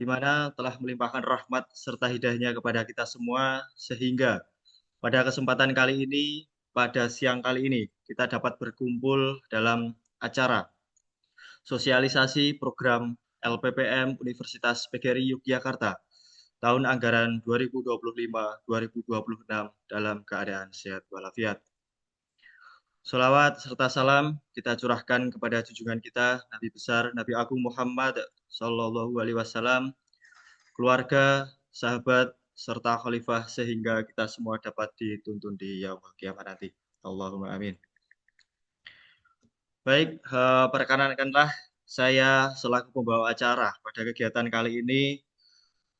di mana telah melimpahkan rahmat serta hidayahnya kepada kita semua, sehingga pada kesempatan kali ini, pada siang kali ini, kita dapat berkumpul dalam acara sosialisasi program LPPM Universitas PGRI Yogyakarta tahun anggaran 2025-2026 dalam keadaan sehat walafiat. Sholawat serta salam kita curahkan kepada junjungan kita Nabi besar Nabi Agung Muhammad Sallallahu Alaihi Wasallam, keluarga, sahabat, serta khalifah sehingga kita semua dapat dituntun di yaumul kiamat nanti. Allahumma amin. Baik, perkenankanlah saya selaku pembawa acara pada kegiatan kali ini.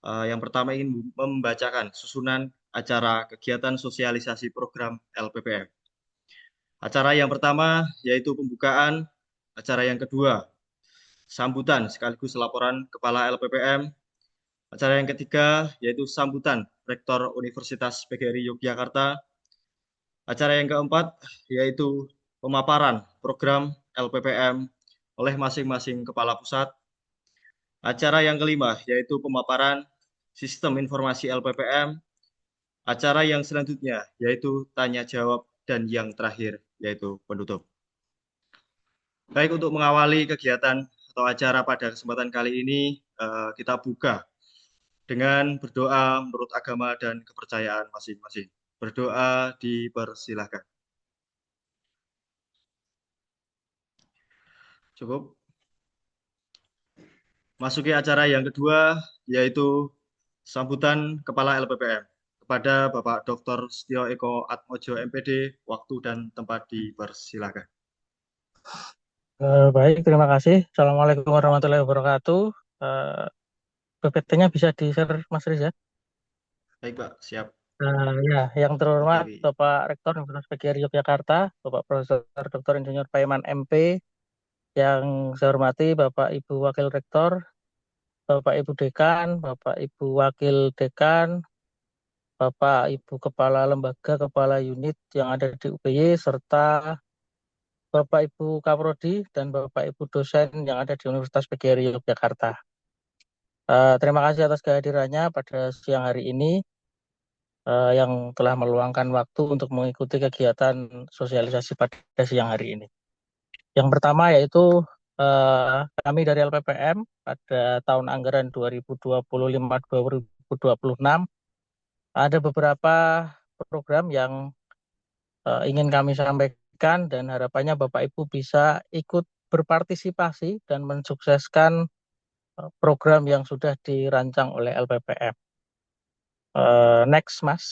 Yang pertama ingin membacakan susunan acara kegiatan sosialisasi program LPPM. Acara yang pertama yaitu pembukaan, acara yang kedua sambutan sekaligus laporan Kepala LPPM, acara yang ketiga yaitu sambutan Rektor Universitas PGRI Yogyakarta, acara yang keempat yaitu pemaparan program LPPM oleh masing-masing kepala pusat, acara yang kelima yaitu pemaparan sistem informasi LPPM, acara yang selanjutnya yaitu tanya jawab, dan yang terakhir yaitu penutup. Baik, untuk mengawali kegiatan atau acara pada kesempatan kali ini, kita buka dengan berdoa menurut agama dan kepercayaan masing-masing. Berdoa dipersilahkan. Cukup. Masuki acara yang kedua, yaitu sambutan Kepala LPPM. Kepada Bapak Dr. Setio Eko Atmojo MPD, waktu dan tempat dipersilahkan. Baik, terima kasih. Assalamualaikum warahmatullahi wabarakatuh. PPT-nya bisa di-share, Mas Riz ya. Baik, Pak. Siap. Ya, yang terhormat Oke. Bapak Rektor Universitas PGRI Yogyakarta, Bapak Profesor Dr. Insinyur Paiman MP, yang saya hormati Bapak Ibu Wakil Rektor, Bapak Ibu Dekan, Bapak Ibu Wakil Dekan, Bapak Ibu Kepala Lembaga, Kepala Unit yang ada di UPY, serta Bapak Ibu Kaprodi dan Bapak Ibu dosen yang ada di Universitas PGRI Yogyakarta. Terima kasih atas kehadirannya pada siang hari ini yang telah meluangkan waktu untuk mengikuti kegiatan sosialisasi pada siang hari ini. Yang pertama yaitu kami dari LPPM pada tahun anggaran 2025-2026 ada beberapa program yang ingin kami sampaikan dan harapannya Bapak Ibu bisa ikut berpartisipasi dan mensukseskan program yang sudah dirancang oleh LPPM. Next, Mas.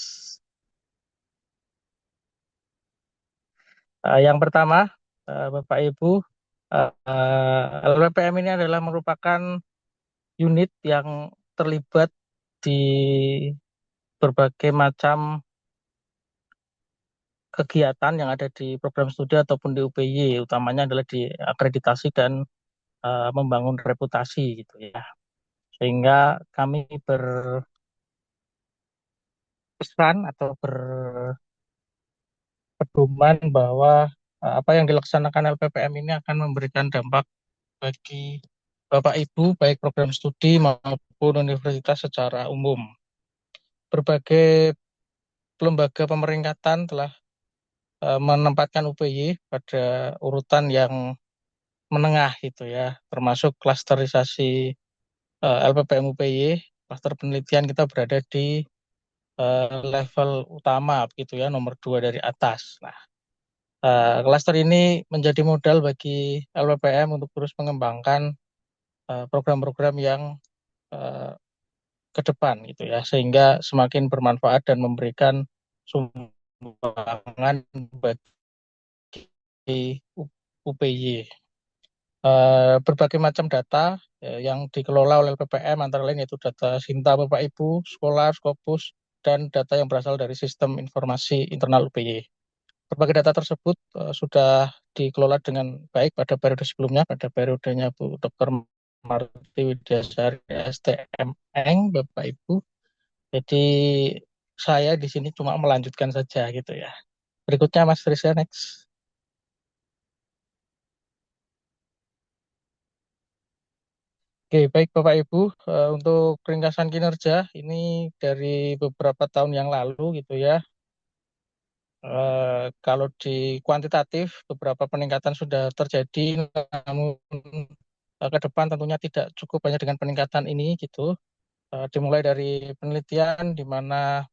Yang pertama, Bapak Ibu, LPPM ini adalah merupakan unit yang terlibat di berbagai macam kegiatan yang ada di program studi ataupun di UPY, utamanya adalah di akreditasi dan membangun reputasi gitu ya. Sehingga kami berpesan atau berpedoman bahwa apa yang dilaksanakan LPPM ini akan memberikan dampak bagi Bapak Ibu, baik program studi maupun universitas secara umum. Berbagai lembaga pemeringkatan telah menempatkan UPY pada urutan yang menengah gitu ya, termasuk klasterisasi LPPM UPY, klaster penelitian kita berada di level utama gitu ya, nomor 2 dari atas. Nah, klaster ini menjadi modal bagi LPPM untuk terus mengembangkan program-program yang uh, ke depan gitu ya, sehingga semakin bermanfaat dan memberikan sumbangan bagi UPY. Berbagai macam data yang dikelola oleh LPPM antara lain yaitu data Sinta Bapak Ibu, Scholar, Scopus, dan data yang berasal dari sistem informasi internal UPY. Berbagai data tersebut sudah dikelola dengan baik pada periode sebelumnya, pada periodenya Bu Dr. Marti Widyasari STMN, Bapak Ibu. Jadi saya di sini cuma melanjutkan saja gitu ya. Berikutnya Mas Trisha, next. Oke, baik Bapak Ibu, untuk ringkasan kinerja ini dari beberapa tahun yang lalu gitu ya. Kalau di kuantitatif beberapa peningkatan sudah terjadi, namun ke depan tentunya tidak cukup hanya dengan peningkatan ini gitu. Dimulai dari penelitian di mana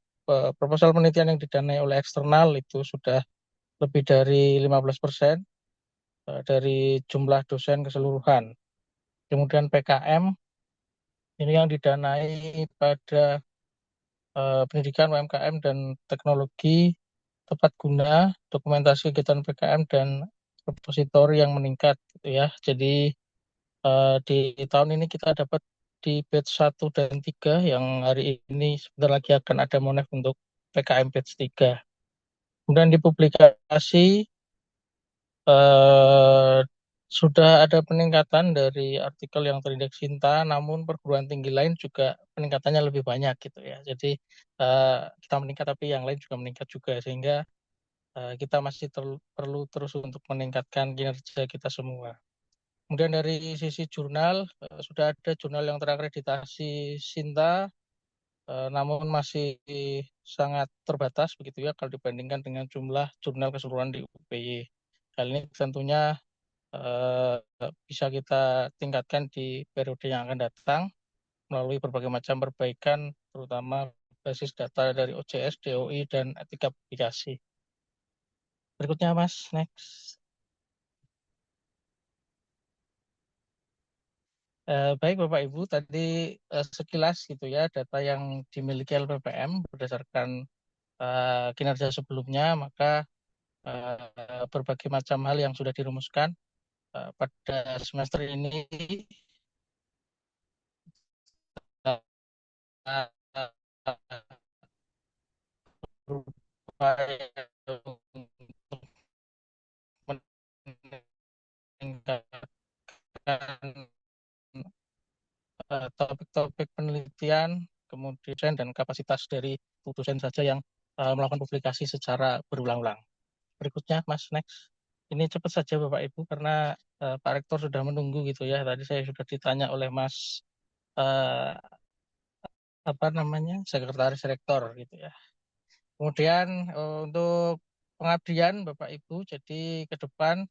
proposal penelitian yang didanai oleh eksternal itu sudah lebih dari 15% dari jumlah dosen keseluruhan. Kemudian PKM ini yang didanai pada pendidikan UMKM dan teknologi tepat guna, dokumentasi kegiatan PKM dan repositori yang meningkat gitu ya. Jadi di tahun ini kita dapat di batch 1 dan 3 yang hari ini sebentar lagi akan ada monef untuk PKM batch 3. Kemudian di publikasi eh, sudah ada peningkatan dari artikel yang terindeks Sinta, namun perguruan tinggi lain juga peningkatannya lebih banyak gitu ya. Jadi kita meningkat tapi yang lain juga meningkat juga sehingga kita masih perlu terus untuk meningkatkan kinerja kita semua. Kemudian dari sisi jurnal, sudah ada jurnal yang terakreditasi Sinta, namun masih sangat terbatas begitu ya kalau dibandingkan dengan jumlah jurnal keseluruhan di UPY. Hal ini tentunya eh, bisa kita tingkatkan di periode yang akan datang melalui berbagai macam perbaikan, terutama basis data dari OJS, DOI, dan etika publikasi. Berikutnya, Mas, next. Baik Bapak Ibu, tadi sekilas gitu ya data yang dimiliki LPPM berdasarkan kinerja sebelumnya, maka berbagai macam hal yang sudah dirumuskan pada semester ini uh, berupaya untuk meningkatkan topik-topik penelitian, kemudian dan kapasitas dari dosen saja yang melakukan publikasi secara berulang-ulang. Berikutnya, Mas, next. Ini cepat saja Bapak Ibu karena Pak Rektor sudah menunggu gitu ya. Tadi saya sudah ditanya oleh Mas eh, apa namanya Sekretaris Rektor gitu ya. Kemudian untuk pengabdian Bapak Ibu, jadi ke depan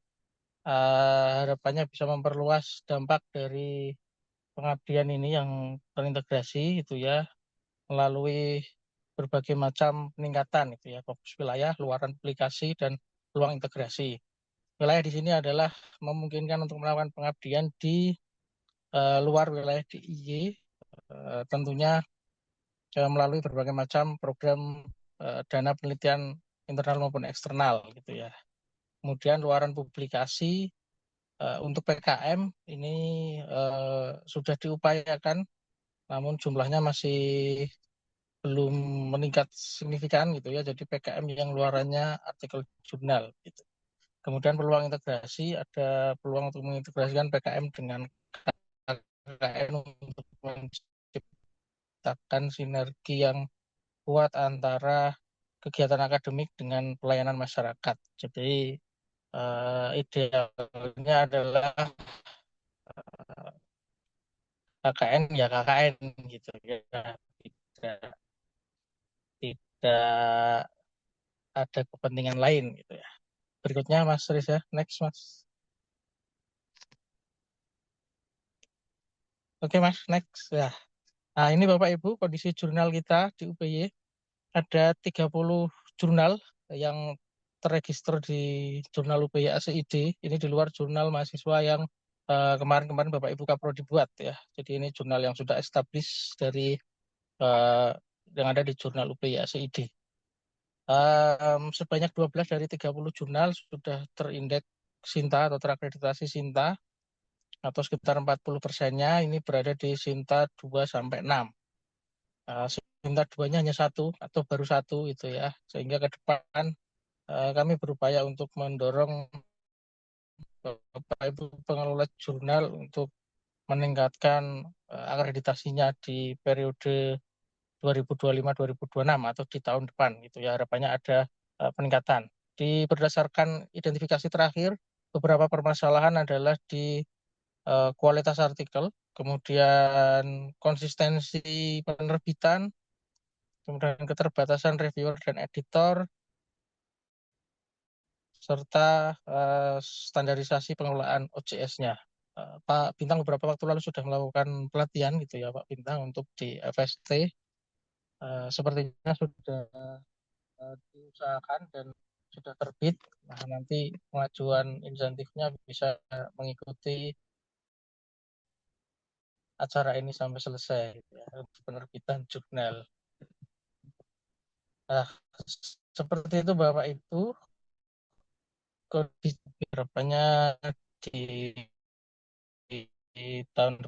harapannya bisa memperluas dampak dari pengabdian ini yang terintegrasi itu ya melalui berbagai macam peningkatan itu ya fokus wilayah, luaran aplikasi dan peluang integrasi. Wilayah di sini adalah memungkinkan untuk melakukan pengabdian di luar wilayah DIY, tentunya melalui berbagai macam program dana penelitian internal maupun eksternal gitu ya. Kemudian luaran publikasi untuk PKM ini sudah diupayakan, namun jumlahnya masih belum meningkat signifikan gitu ya. Jadi PKM yang luarannya artikel jurnal gitu. Kemudian peluang integrasi, ada peluang untuk mengintegrasikan PKM dengan KKN untuk menciptakan sinergi yang kuat antara kegiatan akademik dengan pelayanan masyarakat. Jadi idealnya adalah KKN ya KKN gitu ya. Tidak, tidak ada kepentingan lain gitu ya. Berikutnya Mas Riza, next Mas. Oke Mas, next ya. Nah ini Bapak Ibu kondisi jurnal kita di UPY ada 30 jurnal yang terregister di jurnal UPY ACID. Ini di luar jurnal mahasiswa yang kemarin-kemarin Bapak Ibu Kapro dibuat ya. Jadi ini jurnal yang sudah established dari uh, yang ada di jurnal UPY ACID. Sebanyak 12 dari 30 jurnal sudah terindeks Sinta atau terakreditasi Sinta atau sekitar 40%-nya ini berada di Sinta 2 sampai 6. Sinta 2-nya hanya satu atau baru satu itu ya. Sehingga ke depan kami berupaya untuk mendorong Bapak Ibu pengelola jurnal untuk meningkatkan akreditasinya di periode 2025-2026 atau di tahun depan gitu ya. Harapannya ada peningkatan. Berdasarkan identifikasi terakhir, beberapa permasalahan adalah di kualitas artikel. kemudian konsistensi penerbitan, kemudian keterbatasan reviewer dan editor, serta standarisasi pengelolaan OJS-nya. Pak Bintang beberapa waktu lalu sudah melakukan pelatihan gitu ya Pak Bintang untuk di FST. Sepertinya sudah diusahakan dan sudah terbit. Nah, nanti pengajuan insentifnya bisa mengikuti acara ini sampai selesai gitu ya, untuk penerbitan jurnal. Nah, seperti itu Bapak Ibu, kondisi berapanya di, di tahun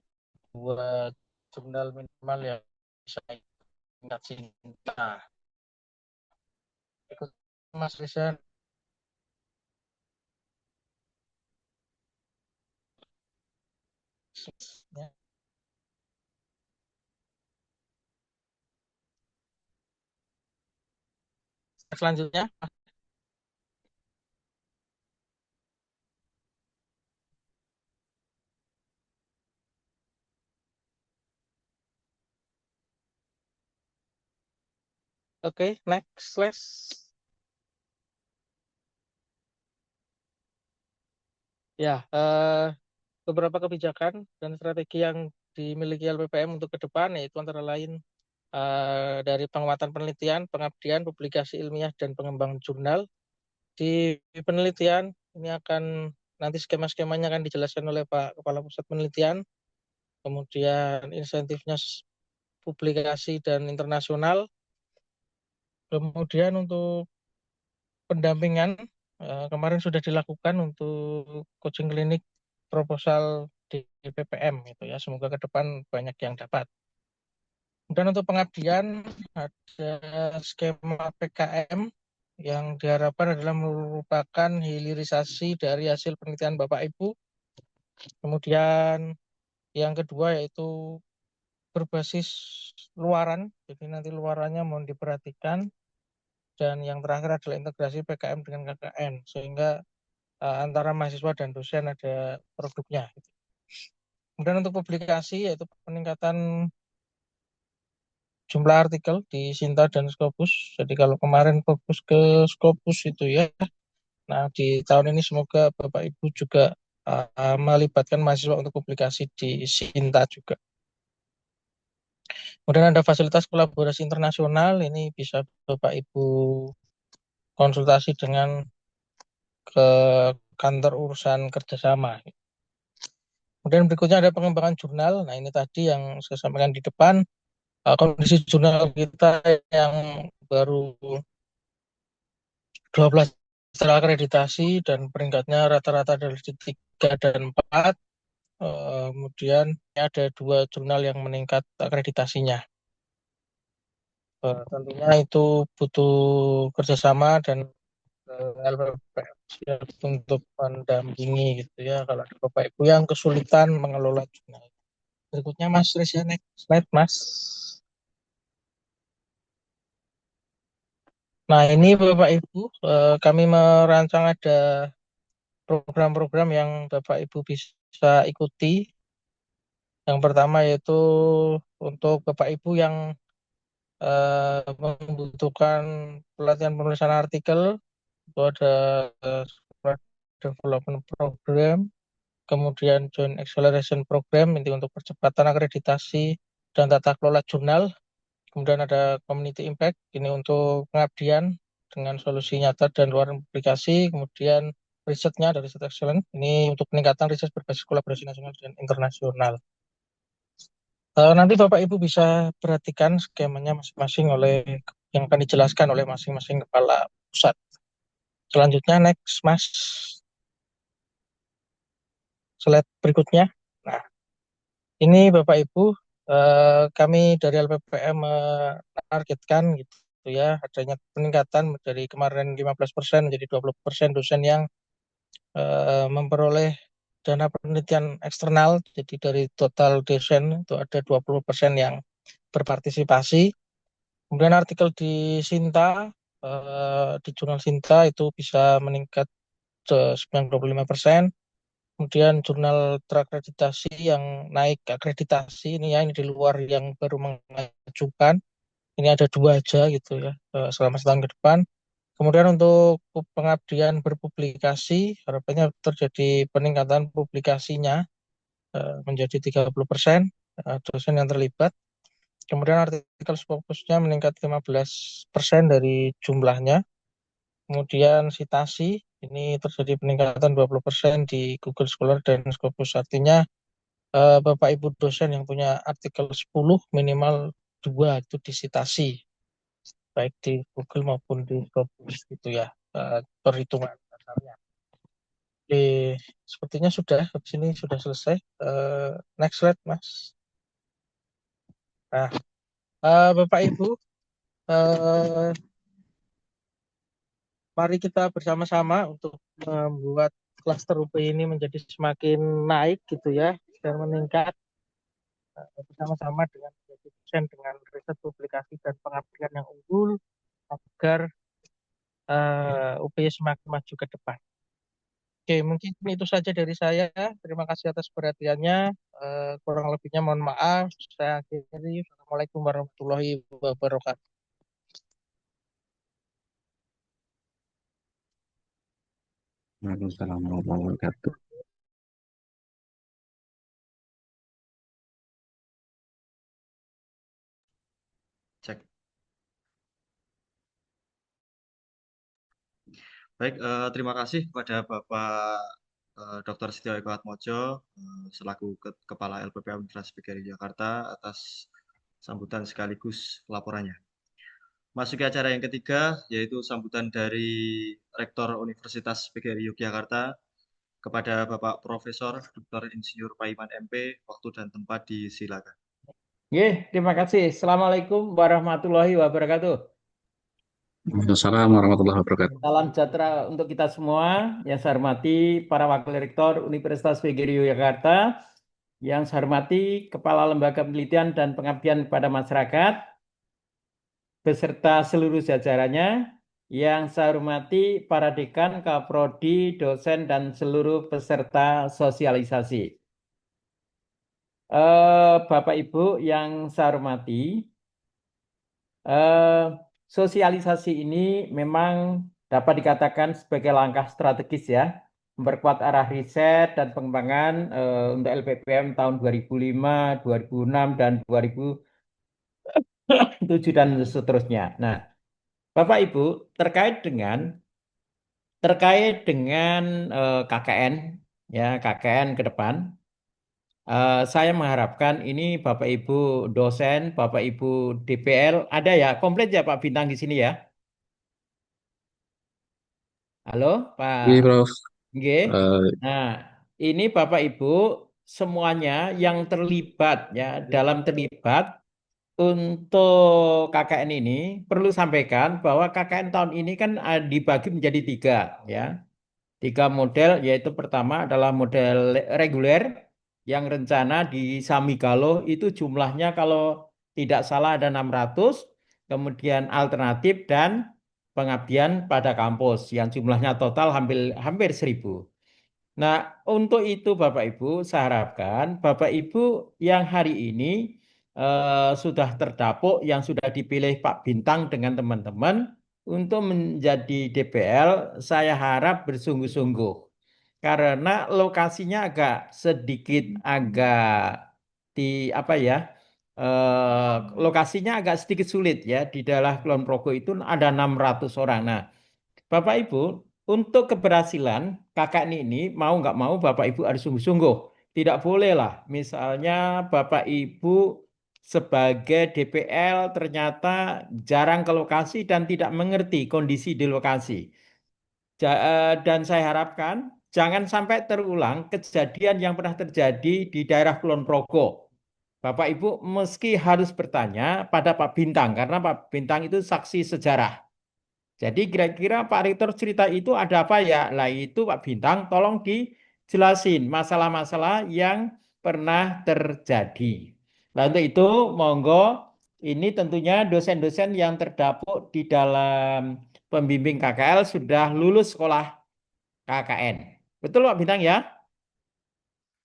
dua jurnal minimal yang bisa tingkat cinta. Ikut Mas Rizan. Ya. Selanjutnya, oke, next slash. Ya, beberapa kebijakan dan strategi yang dimiliki LPPM untuk ke depan yaitu antara lain dari penguatan penelitian, pengabdian, publikasi ilmiah, dan pengembangan jurnal. Di penelitian ini akan nanti skema-skemanya akan dijelaskan oleh Pak Kepala Pusat Penelitian, kemudian insentifnya publikasi dan internasional, kemudian untuk pendampingan kemarin sudah dilakukan untuk coaching klinik proposal di PPM itu ya, semoga ke depan banyak yang dapat. Dan untuk pengabdian ada skema PKM yang diharapkan adalah merupakan hilirisasi dari hasil penelitian Bapak Ibu. Kemudian yang kedua yaitu berbasis luaran, jadi nanti luarannya mohon diperhatikan. Dan yang terakhir adalah integrasi PKM dengan KKN, sehingga antara mahasiswa dan dosen ada produknya. Kemudian untuk publikasi yaitu peningkatan jumlah artikel di Sinta dan Scopus. Jadi kalau kemarin fokus ke Scopus itu ya, nah di tahun ini semoga Bapak Ibu juga melibatkan mahasiswa untuk publikasi di Sinta juga. Kemudian ada fasilitas kolaborasi internasional, ini bisa Bapak Ibu konsultasi dengan ke kantor urusan kerjasama. Kemudian berikutnya ada pengembangan jurnal. Nah ini tadi yang saya sampaikan di depan, kondisi jurnal kita yang baru 12 terakreditasi dan peringkatnya rata-rata dari 3 dan 4. Kemudian ada 2 jurnal yang meningkat akreditasinya. Tentunya itu butuh kerjasama dan LPPM siap untuk mendampingi gitu ya kalau ada Bapak Ibu yang kesulitan mengelola jurnal. Berikutnya Mas Rizya, next slide Mas. Nah ini Bapak Ibu, kami merancang ada program-program yang Bapak Ibu bisa ikuti. Yang pertama yaitu untuk Bapak Ibu yang membutuhkan pelatihan penulisan artikel, itu ada development program, kemudian joint acceleration program ini untuk percepatan akreditasi dan tata kelola jurnal. Kemudian ada community impact, ini untuk pengabdian dengan solusi nyata dan luar publikasi. Kemudian risetnya dari riset excellent, ini untuk peningkatan riset berbasis kolaborasi nasional dan internasional. Nanti Bapak Ibu bisa perhatikan skemanya masing-masing oleh yang akan dijelaskan oleh masing-masing kepala pusat. Selanjutnya next Mas, slide berikutnya. Nah, ini Bapak Ibu, kami dari LPPM menargetkan gitu ya adanya peningkatan dari kemarin 15% menjadi 20% dosen yang memperoleh dana penelitian eksternal. Jadi dari total dosen itu ada 20% yang berpartisipasi. Kemudian artikel di Sinta, di jurnal Sinta itu bisa meningkat 95%. kemudian jurnal terakreditasi yang naik akreditasi ini ya, ini di luar yang baru mengajukan. Ini ada 2 aja gitu ya, selama setahun ke depan. Kemudian untuk pengabdian berpublikasi, harapannya terjadi peningkatan publikasinya menjadi 30% dosen yang terlibat. Kemudian artikel fokusnya meningkat 15% dari jumlahnya. Kemudian citasi, ini terjadi peningkatan 20% di Google Scholar dan Scopus. Artinya Bapak Ibu dosen yang punya artikel 10 minimal 2 itu disitasi, baik di Google maupun di Scopus gitu ya, perhitungan dasarnya. Oke, sepertinya sudah, habis ini sudah selesai. Next slide, Mas. Nah, Bapak Ibu, eh, mari kita bersama-sama untuk membuat klaster UP ini menjadi semakin naik gitu ya, dan meningkat bersama-sama dengan menjadi dosen dengan riset publikasi dan pengabdian yang unggul agar UPY semakin maju ke depan. Oke, mungkin itu saja dari saya. Terima kasih atas perhatiannya. Kurang lebihnya mohon maaf. Saya akhiri. Assalamualaikum warahmatullahi wabarakatuh. Waalaikumsalam warahmatullahi wabarakatuh. Cek. Baik, terima kasih kepada Bapak Dr. Setio Eko Atmojo selaku Kepala LPPA Universitas PGRI Jakarta atas sambutan sekaligus laporannya. Masuki acara yang ketiga, yaitu sambutan dari Rektor Universitas PGRI Yogyakarta kepada Bapak Profesor Dr. Insinyur Paiman MP, waktu dan tempat disilakan. Terima kasih. Assalamualaikum warahmatullahi wabarakatuh. Waalaikumsalam warahmatullahi wabarakatuh. Salam sejahtera untuk kita semua. Yang saya hormati para Wakil Rektor Universitas PGRI Yogyakarta, yang saya hormati Kepala Lembaga Penelitian dan Pengabdian kepada Masyarakat, beserta seluruh jajarannya, yang saya hormati para dekan, kaprodi, dosen, dan seluruh peserta sosialisasi. Bapak Ibu yang saya hormati, sosialisasi ini memang dapat dikatakan sebagai langkah strategis ya, memperkuat arah riset dan pengembangan untuk LPPM tahun 2005, 2006, dan 2007 dan seterusnya. Nah, Bapak Ibu, terkait dengan KKN ya, KKN ke depan, saya mengharapkan ini Bapak Ibu dosen, Bapak Ibu DPL, ada ya, komplit ya Pak Bintang di sini ya. Halo Iya, Pak. Prof. Nggih. Eh, Nah, ini Bapak Ibu semuanya yang terlibat ya, terlibat untuk KKN ini perlu sampaikan bahwa KKN tahun ini kan dibagi menjadi 3 ya. 3 model, yaitu pertama adalah model reguler yang rencana di Samigalo itu jumlahnya kalau tidak salah ada 600, kemudian alternatif dan pengabdian pada kampus yang jumlahnya total hampir 1000. Nah, untuk itu Bapak Ibu, saya harapkan Bapak Ibu yang hari ini sudah terdapuk, yang sudah dipilih Pak Bintang dengan teman-teman untuk menjadi DPL, saya harap bersungguh-sungguh. Karena lokasinya agak di apa ya? Lokasinya agak sedikit sulit ya, di daerah Kulon Progo itu ada 600 orang. Nah, Bapak Ibu, untuk keberhasilan KKN ini mau nggak mau Bapak Ibu harus sungguh-sungguh. Tidak boleh lah, misalnya Bapak Ibu sebagai DPL ternyata jarang ke lokasi dan tidak mengerti kondisi di lokasi. Dan saya harapkan jangan sampai terulang kejadian yang pernah terjadi di daerah Kulon Progo. Bapak Ibu meski harus bertanya pada Pak Bintang, karena Pak Bintang itu saksi sejarah. Jadi kira-kira Pak Rektor cerita itu ada apa ya? Lah itu Pak Bintang tolong dijelasin masalah-masalah yang pernah terjadi. Nah untuk itu monggo ini tentunya dosen-dosen yang terdapuk di dalam pembimbing KKL sudah lulus sekolah KKN. Betul Pak Bintang ya?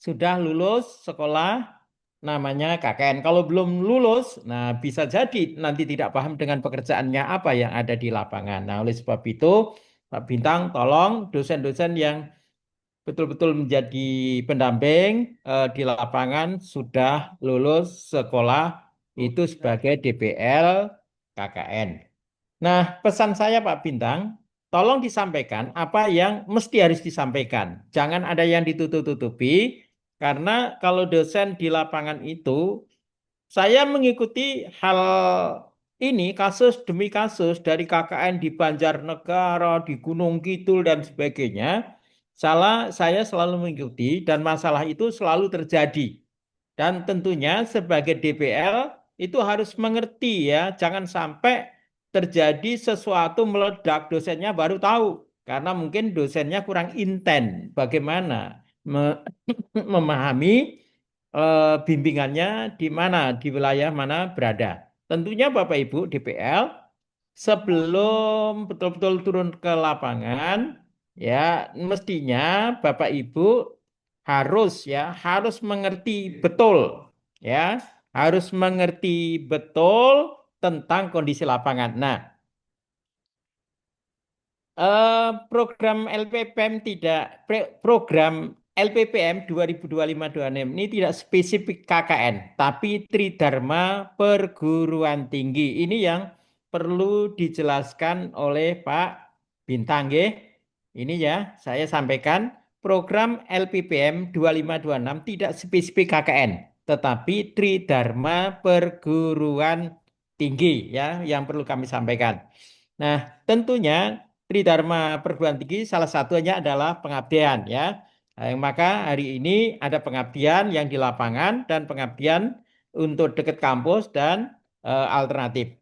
sudah lulus sekolah namanya KKN. Kalau belum lulus, nah bisa jadi nanti tidak paham dengan pekerjaannya apa yang ada di lapangan. Nah, oleh sebab itu, Pak Bintang, tolong dosen-dosen yang betul-betul menjadi pendamping di lapangan sudah lulus sekolah itu sebagai DPL KKN. Nah, pesan saya Pak Bintang, tolong disampaikan apa yang mesti harus disampaikan. Jangan ada yang ditutup-tutupi, karena kalau dosen di lapangan itu, saya mengikuti hal ini kasus demi kasus dari KKN di Banjarnegara, di Gunung Kidul dan sebagainya. Saya selalu mengikuti dan masalah itu selalu terjadi. Dan tentunya sebagai DPL itu harus mengerti ya, jangan sampai terjadi sesuatu meledak dosennya baru tahu. Karena mungkin dosennya kurang inten bagaimana memahami bimbingannya di mana, di wilayah mana berada. Tentunya Bapak Ibu DPL sebelum betul-betul turun ke lapangan, ya mestinya Bapak Ibu harus mengerti betul, ya harus mengerti betul tentang kondisi lapangan. Nah, program LPPM program LPPM 2025-26 ini tidak spesifik KKN, tapi Tridharma Perguruan Tinggi. Ini yang perlu dijelaskan oleh Pak Bintang, nggih. Ini ya, saya sampaikan program LPPM 2526 tidak spesifik KKN, tetapi Tridharma Perguruan Tinggi ya yang perlu kami sampaikan. Nah, tentunya Tridharma Perguruan Tinggi salah satunya adalah pengabdian ya. Maka hari ini ada pengabdian yang di lapangan dan pengabdian untuk dekat kampus dan alternatif.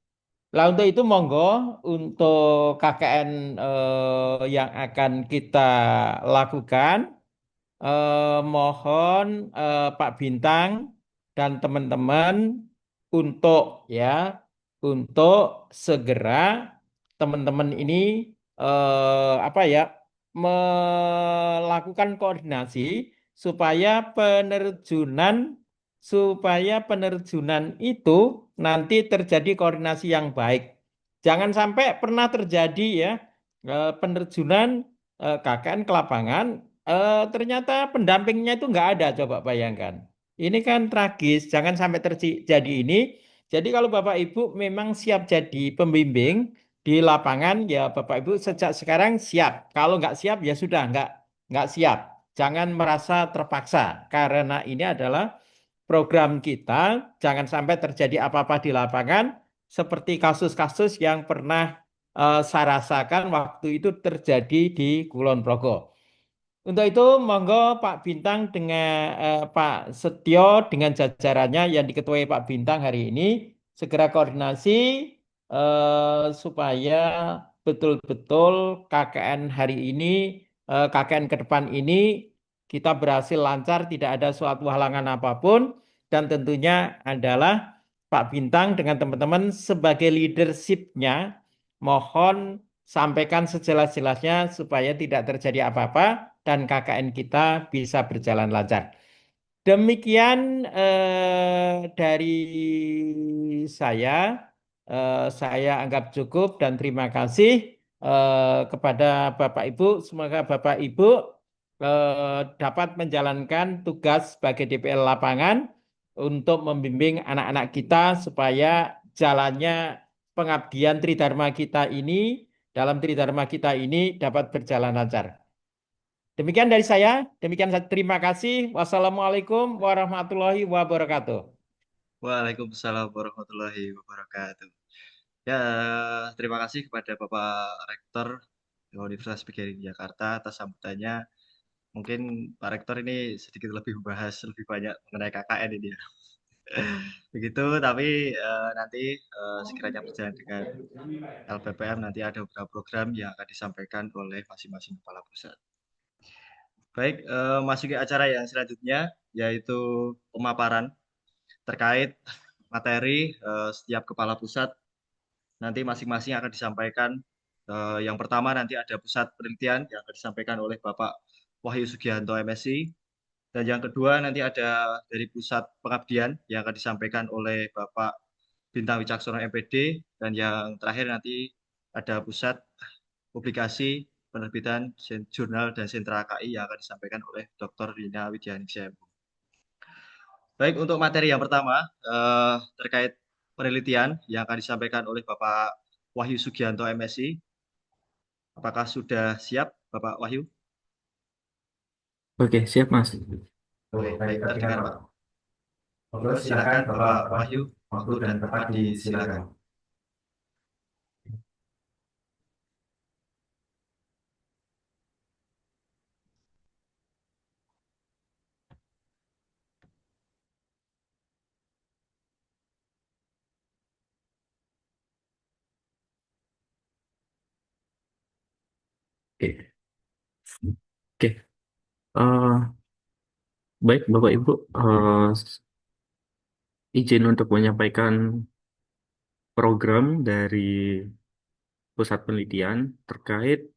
Lah untuk itu monggo untuk KKN yang akan kita lakukan, mohon Pak Bintang dan teman-teman untuk segera teman-teman ini apa ya melakukan koordinasi supaya penerjunan itu nanti terjadi koordinasi yang baik. Jangan sampai pernah terjadi ya penerjunan KKN ke lapangan, ternyata pendampingnya itu nggak ada. Coba bayangkan. Ini kan tragis. Jangan sampai terjadi ini. Jadi kalau Bapak Ibu memang siap jadi pembimbing di lapangan, ya Bapak Ibu sejak sekarang siap. Kalau nggak siap ya sudah nggak siap. Jangan merasa terpaksa karena ini adalah program kita. Jangan sampai terjadi apa-apa di lapangan seperti kasus-kasus yang pernah saya rasakan waktu itu terjadi di Kulon Progo. Untuk itu, monggo Pak Bintang dengan Pak Setio dengan jajarannya yang diketuai Pak Bintang hari ini segera koordinasi supaya betul-betul KKN hari ini, KKN ke depan ini kita berhasil lancar, tidak ada suatu halangan apapun, dan tentunya adalah Pak Bintang dengan teman-teman sebagai leadership-nya, mohon sampaikan sejelas-jelasnya supaya tidak terjadi apa-apa dan KKN kita bisa berjalan lancar. Demikian dari saya. Saya anggap cukup dan terima kasih kepada Bapak Ibu. Semoga Bapak Ibu dapat menjalankan tugas sebagai DPL lapangan untuk membimbing anak-anak kita supaya jalannya pengabdian Tridharma kita ini, dalam Tridharma kita ini dapat berjalan lancar. Demikian dari saya. Demikian terima kasih. Wassalamualaikum warahmatullahi wabarakatuh. Waalaikumsalam warahmatullahi wabarakatuh. Ya, terima kasih kepada Bapak Rektor Universitas PGRI Jakarta atas sambutannya. Mungkin Pak Rektor ini sedikit lebih membahas lebih banyak mengenai KKN ini ya. Begitu, tapi nanti sekiranya berjalan dengan LPPM nanti ada beberapa program yang akan disampaikan oleh masing-masing kepala pusat. Baik, masuki acara yang selanjutnya yaitu pemaparan terkait materi setiap kepala pusat. Nanti masing-masing akan disampaikan. Yang pertama nanti ada pusat penelitian yang akan disampaikan oleh Bapak Wahyu Sugianto MSI. Dan yang kedua nanti ada dari Pusat Pengabdian yang akan disampaikan oleh Bapak Bintang Wicaksono MPD, dan yang terakhir nanti ada Pusat Publikasi Penerbitan Jurnal dan Sentra KI yang akan disampaikan oleh Dr. Rina Widianingsih. Baik, untuk materi yang pertama terkait penelitian yang akan disampaikan oleh Bapak Wahyu Sugianto MSI. Apakah sudah siap, Bapak Wahyu? Oke, siap Mas. Oke, baik, terdengar Pak. Monggo silakan Bapak Wahyu, waktu dan tempat disilakan. Oke, oke. Eh, baik Bapak Ibu, izin untuk menyampaikan program dari pusat penelitian terkait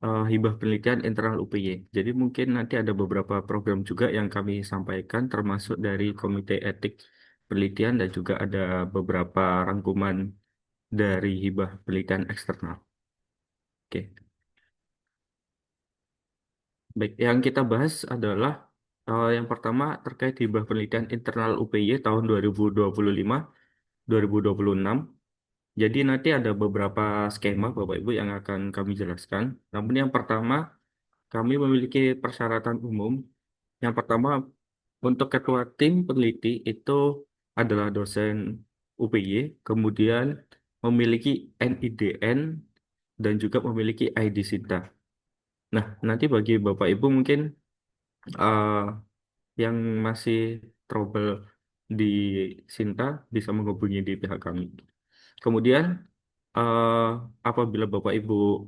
hibah penelitian internal UPY. Jadi mungkin nanti ada beberapa program juga yang kami sampaikan, termasuk dari Komite Etik Penelitian dan juga ada beberapa rangkuman dari hibah penelitian eksternal. Oke, baik. Yang kita bahas adalah yang pertama terkait hibah penelitian internal UPY tahun 2025-2026. Jadi nanti ada beberapa skema Bapak Ibu yang akan kami jelaskan. Namun yang pertama, kami memiliki persyaratan umum. Yang pertama, untuk ketua tim peneliti itu adalah dosen UPY, kemudian memiliki NIDN dan juga memiliki ID SINTA. Nah, nanti bagi Bapak Ibu mungkin eh, yang masih trouble di Sinta bisa menghubungi di pihak kami. Kemudian eh, apabila Bapak Ibu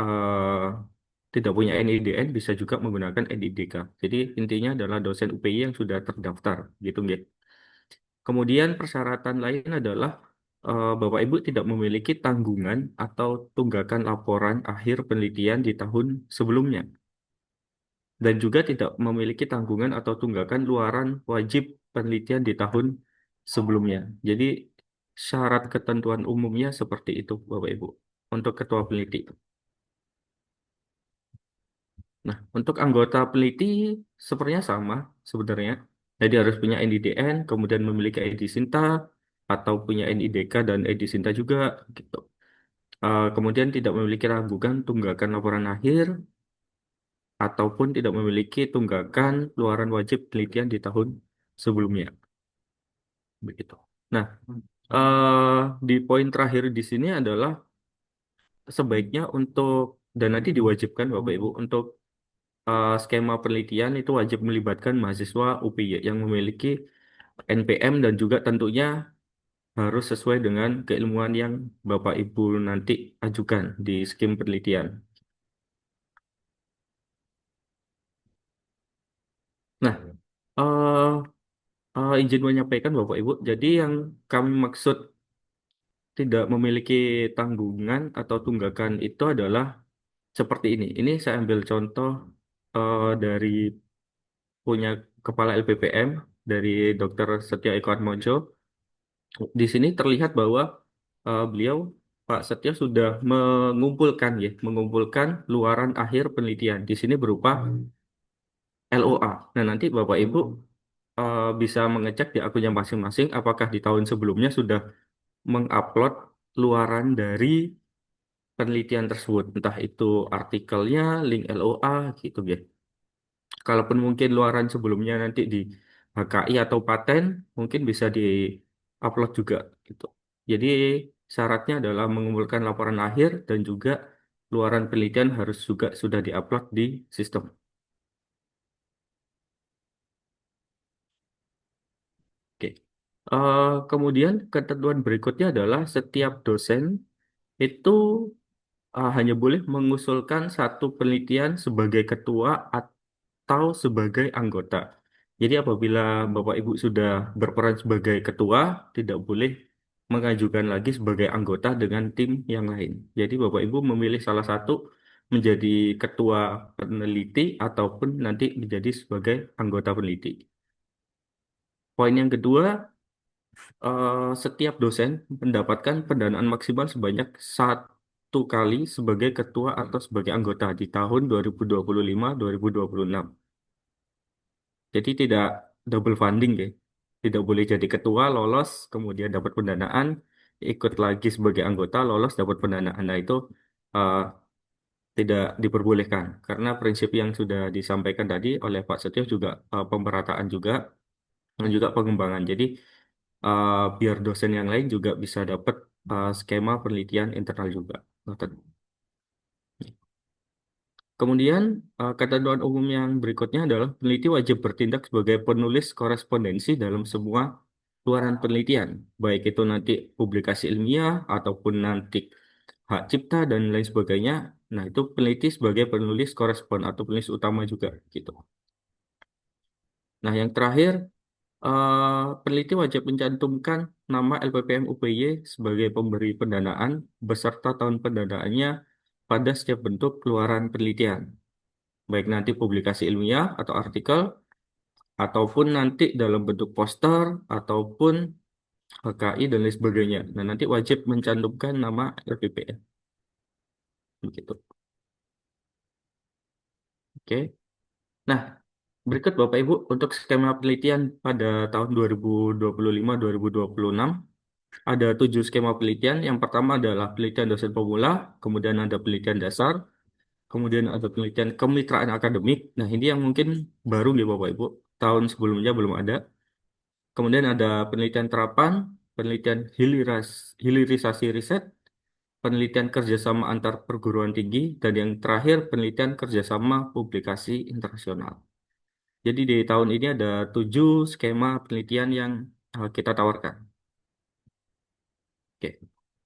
eh, tidak punya NIDN bisa juga menggunakan NIDK. Jadi intinya adalah dosen UPI yang sudah terdaftar gitu ya. Kemudian persyaratan lain adalah Bapak Ibu tidak memiliki tanggungan atau tunggakan laporan akhir penelitian di tahun sebelumnya dan juga tidak memiliki tanggungan atau tunggakan luaran wajib penelitian di tahun sebelumnya. Jadi syarat ketentuan umumnya seperti itu, Bapak Ibu, untuk ketua peneliti. Nah, untuk anggota peneliti sepertinya sama sebenarnya. Jadi harus punya NIDN, kemudian memiliki ID Sinta, atau punya NIDK dan ID Sinta juga, gitu. Kemudian tidak memiliki tanggungan tunggakan laporan akhir, ataupun tidak memiliki tunggakan luaran wajib penelitian di tahun sebelumnya. Begitu. Nah, di poin terakhir di sini adalah sebaiknya untuk dan nanti diwajibkan Bapak Ibu untuk skema penelitian itu wajib melibatkan mahasiswa UPY yang memiliki NPM dan juga tentunya harus sesuai dengan keilmuan yang Bapak Ibu nanti ajukan di skim penelitian. Nah, eh izin menyampaikan Bapak Ibu, jadi yang kami maksud tidak memiliki tanggungan atau tunggakan itu adalah seperti ini. Ini saya ambil contoh dari punya Kepala LPPM dari Dr. Setia Eko Atmojo. Di sini terlihat bahwa beliau Pak Setia sudah mengumpulkan luaran akhir penelitian. Di sini berupa LOA. Nah, nanti Bapak Ibu bisa mengecek di akunnya masing-masing apakah di tahun sebelumnya sudah mengupload luaran dari penelitian tersebut, entah itu artikelnya, link LOA, gitu ya. Kalaupun mungkin luaran sebelumnya nanti di HKI atau paten, mungkin bisa di-upload juga, gitu. Jadi syaratnya adalah mengumpulkan laporan akhir dan juga luaran penelitian harus juga sudah di-upload di sistem. Oke. Kemudian ketentuan berikutnya adalah setiap dosen itu hanya boleh mengusulkan satu penelitian sebagai ketua atau sebagai anggota. Jadi apabila Bapak Ibu sudah berperan sebagai ketua, tidak boleh mengajukan lagi sebagai anggota dengan tim yang lain. Jadi Bapak Ibu memilih salah satu menjadi ketua peneliti ataupun nanti menjadi sebagai anggota peneliti. Poin yang kedua, setiap dosen mendapatkan pendanaan maksimal sebanyak 1 kali sebagai ketua atau sebagai anggota di tahun 2025-2026. Jadi tidak double funding ya. Tidak boleh jadi ketua, lolos, kemudian dapat pendanaan, ikut lagi sebagai anggota, lolos, dapat pendanaan. Nah itu eh, tidak diperbolehkan. Karena prinsip yang sudah disampaikan tadi oleh Pak Setio juga pemerataan juga, dan juga pengembangan. Jadi biar dosen yang lain juga bisa dapat skema penelitian internal juga. Kemudian, ketentuan umum yang berikutnya adalah peneliti wajib bertindak sebagai penulis korespondensi dalam semua keluaran penelitian, baik itu nanti publikasi ilmiah ataupun nanti hak cipta dan lain sebagainya. Nah, itu peneliti sebagai penulis korespon atau penulis utama juga gitu. Nah, yang terakhir, peneliti wajib mencantumkan nama LPPM UPY sebagai pemberi pendanaan beserta tahun pendanaannya pada setiap bentuk keluaran penelitian, baik nanti publikasi ilmiah atau artikel, ataupun nanti dalam bentuk poster, ataupun HKI dan lain sebagainya. Nah, nanti wajib mencantumkan nama LPPM. Begitu. Oke. Nah, berikut Bapak Ibu untuk skema penelitian pada tahun 2025-2026 ada 7 skema penelitian. Yang pertama adalah penelitian dosen pemula, kemudian ada penelitian dasar, kemudian ada penelitian kemitraan akademik. Nah, ini yang mungkin baru nih Bapak Ibu. Tahun sebelumnya belum ada. Kemudian ada penelitian terapan, penelitian hilirisasi riset, penelitian kerjasama antar perguruan tinggi, dan yang terakhir penelitian kerjasama publikasi internasional. Jadi di tahun ini ada 7 skema penelitian yang kita tawarkan. Oke.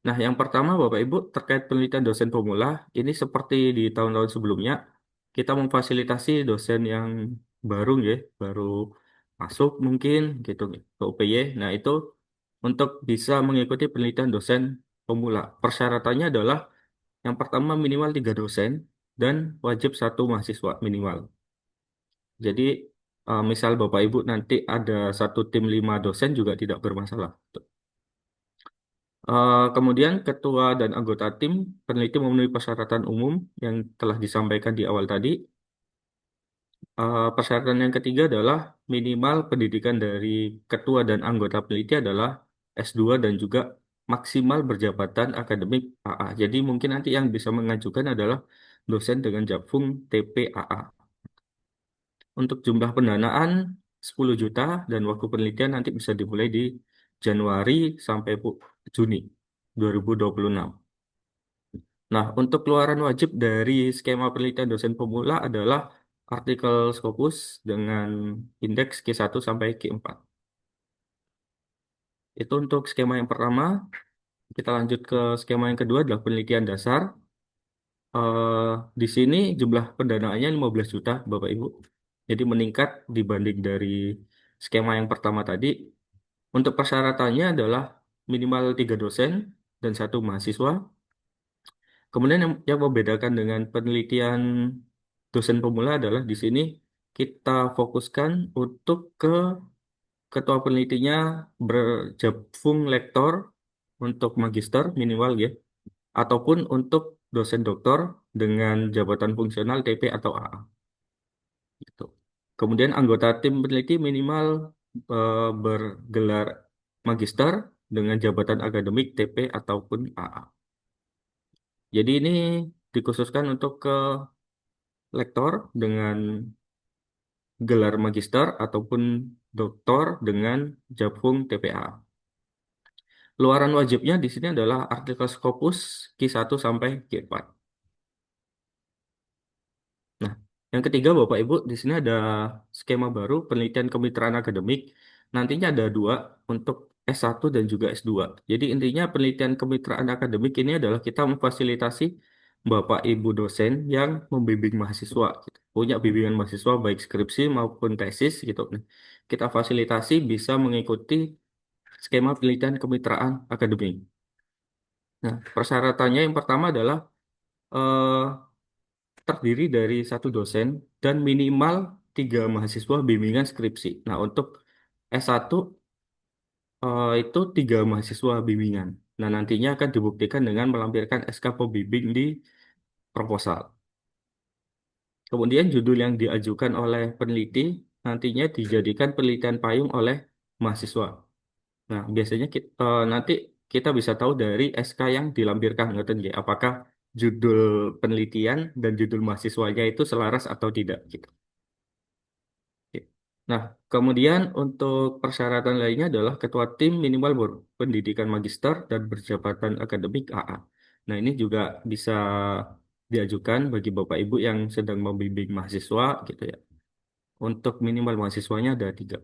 Nah, yang pertama Bapak Ibu terkait penelitian dosen pemula, ini seperti di tahun-tahun sebelumnya, kita memfasilitasi dosen yang baru ya, baru masuk mungkin gitu ke UPY. Nah, itu untuk bisa mengikuti penelitian dosen pemula. Persyaratannya adalah yang pertama minimal 3 dosen dan wajib 1 mahasiswa minimal. Jadi misal Bapak Ibu nanti ada satu tim 5 dosen juga tidak bermasalah. Kemudian ketua dan anggota tim peneliti memenuhi persyaratan umum yang telah disampaikan di awal tadi. Persyaratan yang ketiga adalah minimal pendidikan dari ketua dan anggota peneliti adalah S2 dan juga maksimal berjabatan akademik AA. Jadi mungkin nanti yang bisa mengajukan adalah dosen dengan Japfung TPAA. Untuk jumlah pendanaan 10 juta dan waktu penelitian nanti bisa dimulai di Januari sampai Juni 2026. Nah, untuk keluaran wajib dari skema penelitian dosen pemula adalah artikel Scopus dengan indeks Q1 sampai Q4. Itu untuk skema yang pertama. Kita lanjut ke skema yang kedua adalah penelitian dasar. Eh, di sini jumlah pendanaannya 15 juta, Bapak Ibu. Jadi meningkat dibanding dari skema yang pertama tadi. Untuk persyaratannya adalah minimal 3 dosen dan 1 mahasiswa. Kemudian yang membedakan dengan penelitian dosen pemula adalah di sini kita fokuskan untuk ke ketua penelitinya berjabung lektor untuk magister minimal ya, ataupun untuk dosen doktor dengan jabatan fungsional TP atau AA. Gitu. Kemudian anggota tim peneliti minimal bergelar magister dengan jabatan akademik TP ataupun AA. Jadi ini dikhususkan untuk ke lektor dengan gelar magister ataupun doktor dengan Japfung TPA. Luaran wajibnya di sini adalah artikel Scopus Q1 sampai Q4. Nah, yang ketiga Bapak Ibu, di sini ada skema baru penelitian kemitraan akademik. Nantinya ada 2 untuk S1 dan juga S2. Jadi intinya penelitian kemitraan akademik ini adalah kita memfasilitasi Bapak Ibu dosen yang membimbing mahasiswa, gitu. Punya bimbingan mahasiswa baik skripsi maupun tesis gitu. Nah, kita fasilitasi bisa mengikuti skema penelitian kemitraan akademik. Nah, persyaratannya yang pertama adalah eh, terdiri dari satu dosen dan minimal 3 mahasiswa bimbingan skripsi. Nah, untuk S1 itu 3 mahasiswa bimbingan. Nah, nantinya akan dibuktikan dengan melampirkan SK pembimbing di proposal. Kemudian judul yang diajukan oleh peneliti nantinya dijadikan penelitian payung oleh mahasiswa. Nah, biasanya nanti kita bisa tahu dari SK yang dilampirkan, ngoten nggih, apakah judul penelitian dan judul mahasiswanya itu selaras atau tidak gitu. Oke. Nah, kemudian untuk persyaratan lainnya adalah ketua tim minimal berpendidikan magister dan berjabatan akademik AA. Nah, ini juga bisa diajukan bagi Bapak Ibu yang sedang membimbing mahasiswa gitu ya. Untuk minimal mahasiswanya ada 3.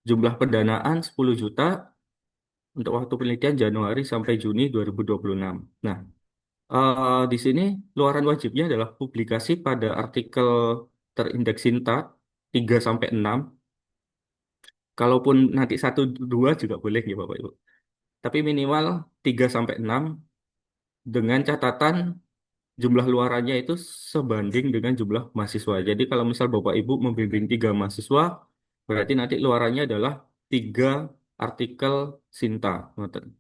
Jumlah pendanaan 10 juta untuk waktu penelitian Januari sampai Juni 2026. Nah, di sini luaran wajibnya adalah publikasi pada artikel terindeks Sinta 3 sampai 6. Kalaupun nanti 1 2 juga boleh ya Bapak Ibu. Tapi minimal 3 sampai 6 dengan catatan jumlah luarannya itu sebanding dengan jumlah mahasiswa. Jadi kalau misal Bapak Ibu membimbing 3 mahasiswa, berarti nanti luarannya adalah 3 artikel Sinta. Ngoten.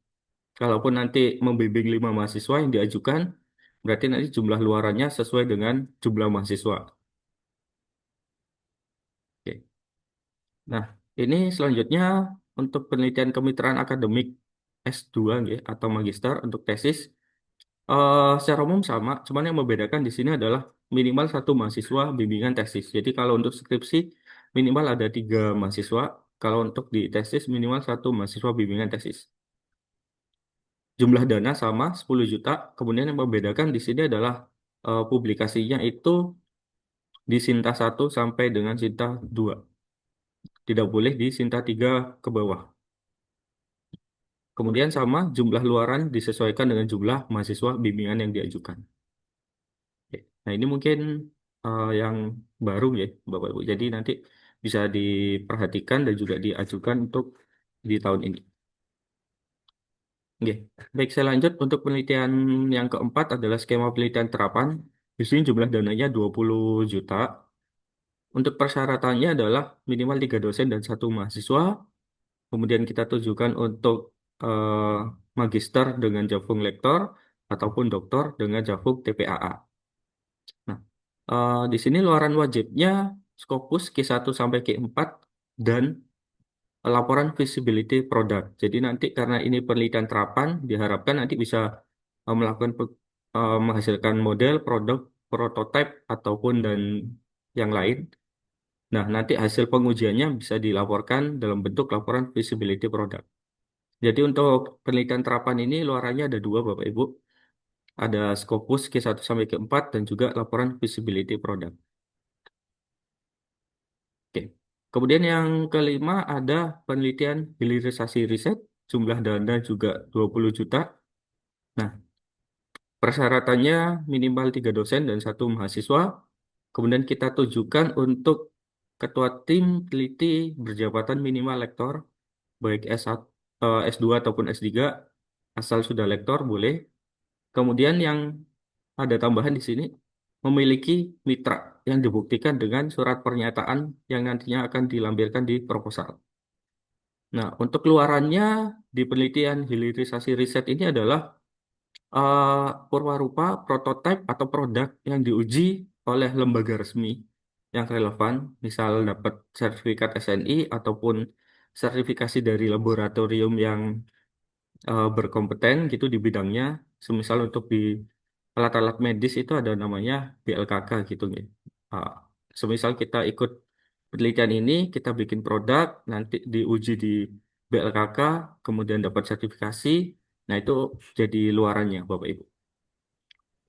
Kalaupun nanti membimbing 5 mahasiswa yang diajukan, berarti nanti jumlah luarannya sesuai dengan jumlah mahasiswa. Oke. Nah, ini selanjutnya untuk penelitian kemitraan akademik S2 nggih, atau magister untuk tesis. Secara umum sama, cuman yang membedakan di sini adalah minimal 1 mahasiswa bimbingan tesis. Jadi kalau untuk skripsi minimal ada 3 mahasiswa, kalau untuk di tesis minimal 1 mahasiswa bimbingan tesis. Jumlah dana sama 10 juta. Kemudian yang membedakan di sini adalah publikasinya itu di Sinta 1 sampai dengan Sinta 2. Tidak boleh di Sinta 3 ke bawah. Kemudian sama jumlah luaran disesuaikan dengan jumlah mahasiswa bimbingan yang diajukan. Oke. Nah, ini mungkin yang baru ya, Bapak Ibu. Jadi nanti bisa diperhatikan dan juga diajukan untuk di tahun ini. Oke. Baik, saya lanjut untuk penelitian yang keempat adalah skema penelitian terapan. Di sini jumlah dananya 20 juta. Untuk persyaratannya adalah minimal 3 dosen dan 1 mahasiswa. Kemudian kita tujukan untuk magister dengan jafung lektor ataupun doktor dengan jafung TPAA. Nah, di sini luaran wajibnya Scopus Q1 sampai Q4 dan laporan feasibility product. Jadi nanti karena ini penelitian terapan, diharapkan nanti bisa melakukan menghasilkan model, produk, prototipe ataupun dan yang lain. Nah, nanti hasil pengujiannya bisa dilaporkan dalam bentuk laporan feasibility product. Jadi untuk penelitian terapan ini luarannya ada 2 Bapak Ibu. Ada Scopus Q1 sampai Q4 dan juga laporan feasibility product. Oke. Kemudian yang kelima ada penelitian hilirisasi riset, jumlah dana juga 20 juta. Nah, persyaratannya minimal 3 dosen dan 1 mahasiswa. Kemudian kita tujukan untuk ketua tim teliti berjabatan minimal lektor, baik S1, S2 ataupun S3, asal sudah lektor boleh. Kemudian yang ada tambahan di sini, memiliki mitra yang dibuktikan dengan surat pernyataan yang nantinya akan dilampirkan di proposal. Nah, untuk keluarannya di penelitian hilirisasi riset ini adalah purwarupa, prototipe, atau produk yang diuji oleh lembaga resmi yang relevan, misal dapat sertifikat SNI ataupun sertifikasi dari laboratorium yang berkompeten gitu di bidangnya. Semisal untuk di alat-alat medis itu ada namanya BLKK gitu ya. Ah, semisal kita ikut penelitian ini, kita bikin produk, nanti diuji di BLKK, kemudian dapat sertifikasi, nah itu jadi luarannya Bapak Ibu.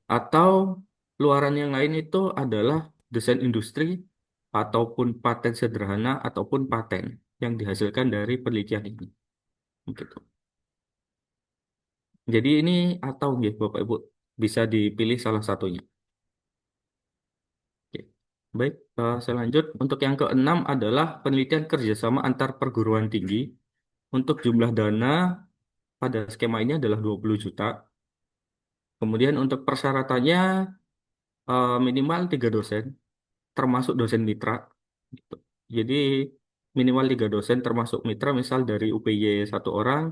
Atau luaran yang lain itu adalah desain industri ataupun paten sederhana ataupun paten yang dihasilkan dari penelitian ini. Begitu. Jadi ini atau ya Bapak Ibu bisa dipilih salah satunya. Oke. Baik, saya lanjut. Untuk yang keenam adalah penelitian kerjasama antar perguruan tinggi. Untuk jumlah dana pada skema ini adalah 20 juta. Kemudian untuk persyaratannya minimal 3 dosen, termasuk dosen mitra. Gitu. Jadi minimal 3 dosen termasuk mitra, misal dari UPY 1 orang,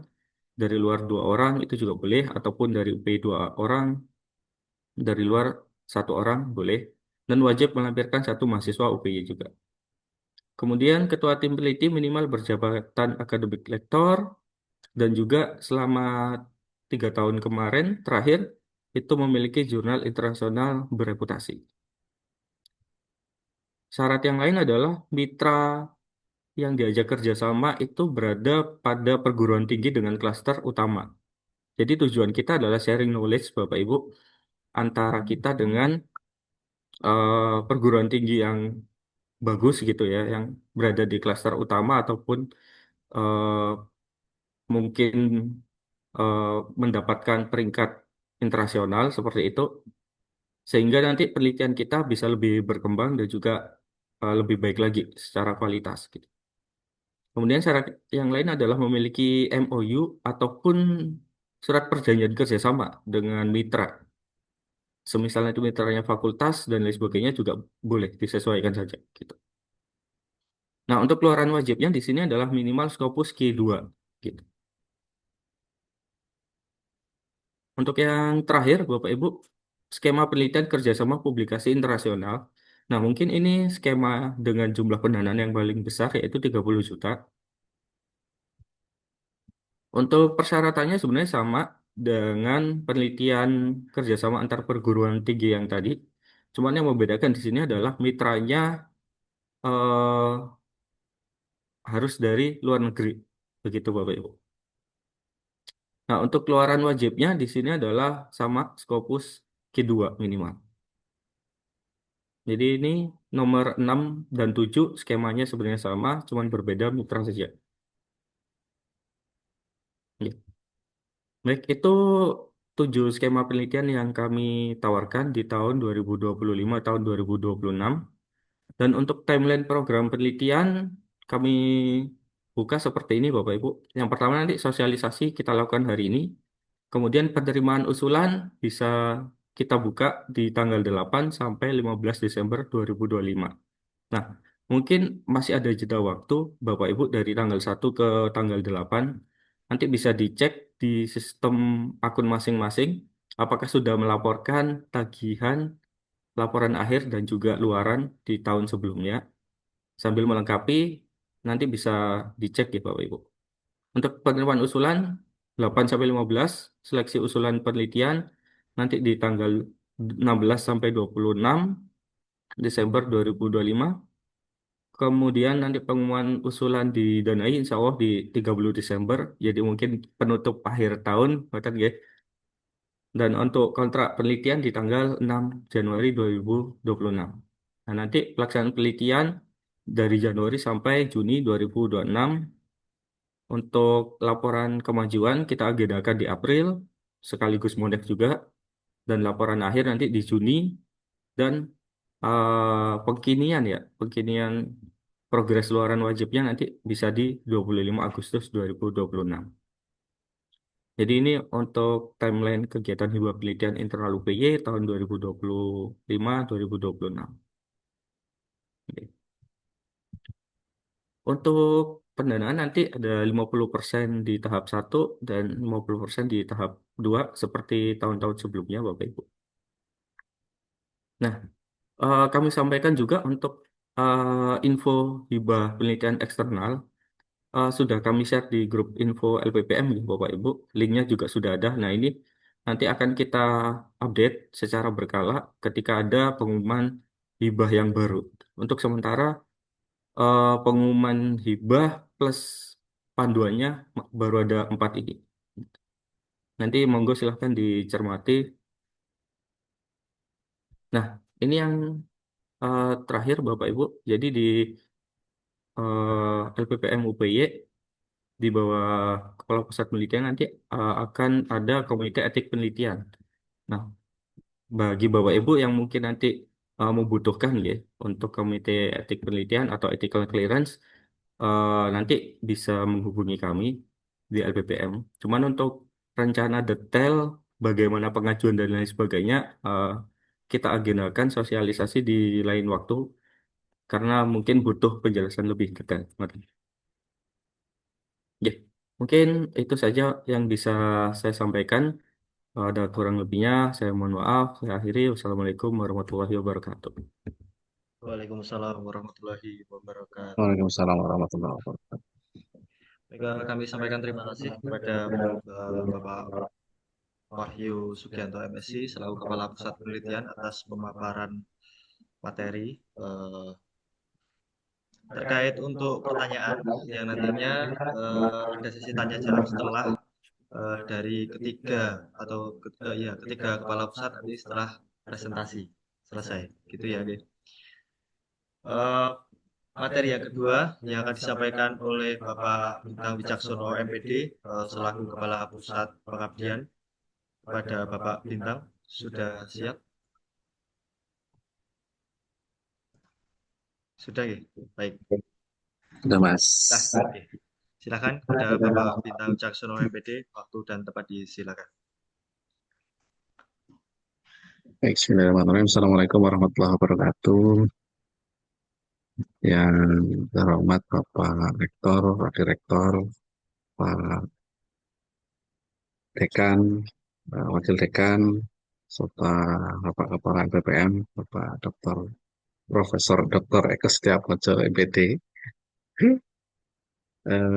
dari luar 2 orang itu juga boleh, ataupun dari UPY 2 orang, dari luar 1 orang boleh, dan wajib melampirkan 1 mahasiswa UPY juga. Kemudian ketua tim peneliti minimal berjabatan akademik lektor, dan juga selama 3 tahun kemarin terakhir itu memiliki jurnal internasional bereputasi. Syarat yang lain adalah mitra yang diajak kerjasama itu berada pada perguruan tinggi dengan klaster utama. Jadi tujuan kita adalah sharing knowledge, Bapak Ibu, antara kita dengan perguruan tinggi yang bagus gitu ya, yang berada di klaster utama ataupun eh, mungkin eh, mendapatkan peringkat internasional seperti itu, sehingga nanti penelitian kita bisa lebih berkembang dan juga lebih baik lagi secara kualitas gitu. Kemudian syarat yang lain adalah memiliki MOU ataupun surat perjanjian kerjasama dengan mitra. Semisalnya itu mitranya fakultas dan lain sebagainya juga boleh disesuaikan saja gitu. Nah, untuk keluaran wajibnya di sini adalah minimal Scopus Q2 gitu. Untuk yang terakhir, Bapak Ibu, skema penelitian kerjasama publikasi internasional. Nah, mungkin ini skema dengan jumlah pendanaan yang paling besar, yaitu 30 juta. Untuk persyaratannya sebenarnya sama dengan penelitian kerjasama antar perguruan tinggi yang tadi. Cuman yang membedakan di sini adalah mitranya eh, harus dari luar negeri. Begitu, Bapak Ibu. Nah, untuk keluaran wajibnya di sini adalah sama Scopus Q2 minimal. Jadi ini nomor 6 dan 7 skemanya sebenarnya sama, cuman berbeda mitra saja. Ya. Baik, itu 7 skema penelitian yang kami tawarkan di tahun 2025, tahun 2026. Dan untuk timeline program penelitian, kami buka seperti ini, Bapak Ibu. Yang pertama nanti sosialisasi kita lakukan hari ini. Kemudian penerimaan usulan bisa kita buka di tanggal 8 sampai 15 Desember 2025. Nah, mungkin masih ada jeda waktu, Bapak Ibu, dari tanggal 1 ke tanggal 8. Nanti bisa dicek di sistem akun masing-masing, apakah sudah melaporkan tagihan, laporan akhir, dan juga luaran di tahun sebelumnya. Sambil melengkapi, nanti bisa dicek ya, Bapak Ibu. Untuk penerimaan usulan, 8 sampai 15, seleksi usulan penelitian, nanti di tanggal 16 sampai 26 Desember 2025. Kemudian nanti pengumuman usulan didanai insya Allah di 30 Desember. Jadi mungkin penutup akhir tahun, betul ya. Dan untuk kontrak penelitian di tanggal 6 Januari 2026. Nah, nanti pelaksanaan penelitian dari Januari sampai Juni 2026. Untuk laporan kemajuan kita agendakan di April, sekaligus modek juga. Dan laporan akhir nanti di Juni. Dan pengkinian ya, pengkinian progres luaran wajibnya nanti bisa di 25 Agustus 2026. Jadi ini untuk timeline kegiatan hibah penelitian internal UPY tahun 2025-2026. Oke. Untuk pendanaan nanti ada 50% di tahap 1 dan 50% di tahap 2 seperti tahun-tahun sebelumnya, Bapak Ibu. Nah, kami sampaikan juga untuk info hibah penelitian eksternal sudah kami share di grup info LPPM ya, Bapak Ibu. Linknya juga sudah ada. Nah, ini nanti akan kita update secara berkala ketika ada pengumuman hibah yang baru. Untuk sementara pengumuman hibah plus panduannya baru ada 4 ini. Nanti monggo silahkan dicermati. Nah, ini yang terakhir Bapak Ibu. Jadi di LPPM UPY di bawah Kepala Pusat Penelitian nanti akan ada Komite Etik Penelitian. Nah, bagi Bapak Ibu yang mungkin nanti membutuhkan ya untuk Komite Etik Penelitian atau Ethical Clearance, nanti bisa menghubungi kami di LPPM. Cuman untuk rencana detail bagaimana pengajuan dan lain sebagainya, kita agendakan sosialisasi di lain waktu karena mungkin butuh penjelasan lebih detail. Mari. Ya, mungkin itu saja yang bisa saya sampaikan. Ada kurang lebihnya, saya mohon maaf. Saya akhiri. Wassalamualaikum warahmatullahi wabarakatuh. Waalaikumsalam warahmatullahi wabarakatuh. Waalaikumsalam warahmatullahi wabarakatuh. Baik, kami sampaikan terima kasih kepada Bapak Wahyu Sugianto MSc selaku Kepala Pusat Penelitian atas pemaparan materi terkait untuk pertanyaan yang nantinya ada sesi tanya jawab setelah dari ketiga kepala pusat nanti setelah presentasi selesai gitu ya. Materi yang kedua yang akan disampaikan oleh Bapak Bintang Wicaksono MPD selaku Kepala Pusat Pengabdian. Kepada Bapak Bintang, sudah siap? Sudah ya? Baik. Sudah, Mas. Nah, oke. Silakan kepada Bapak Bintang Wicaksono MPD, waktu dan tempat disilakan. Baik, bismillahirrahmanirrahim. Assalamualaikum warahmatullahi wabarakatuh. Yang terhormat Bapak Rektor, Wakil Rektor, Pak Dekan, Wakil Dekan, serta Bapak Kepala LPPM, Bapak Dr. Profesor Dr. Eko Setiamojo MPD.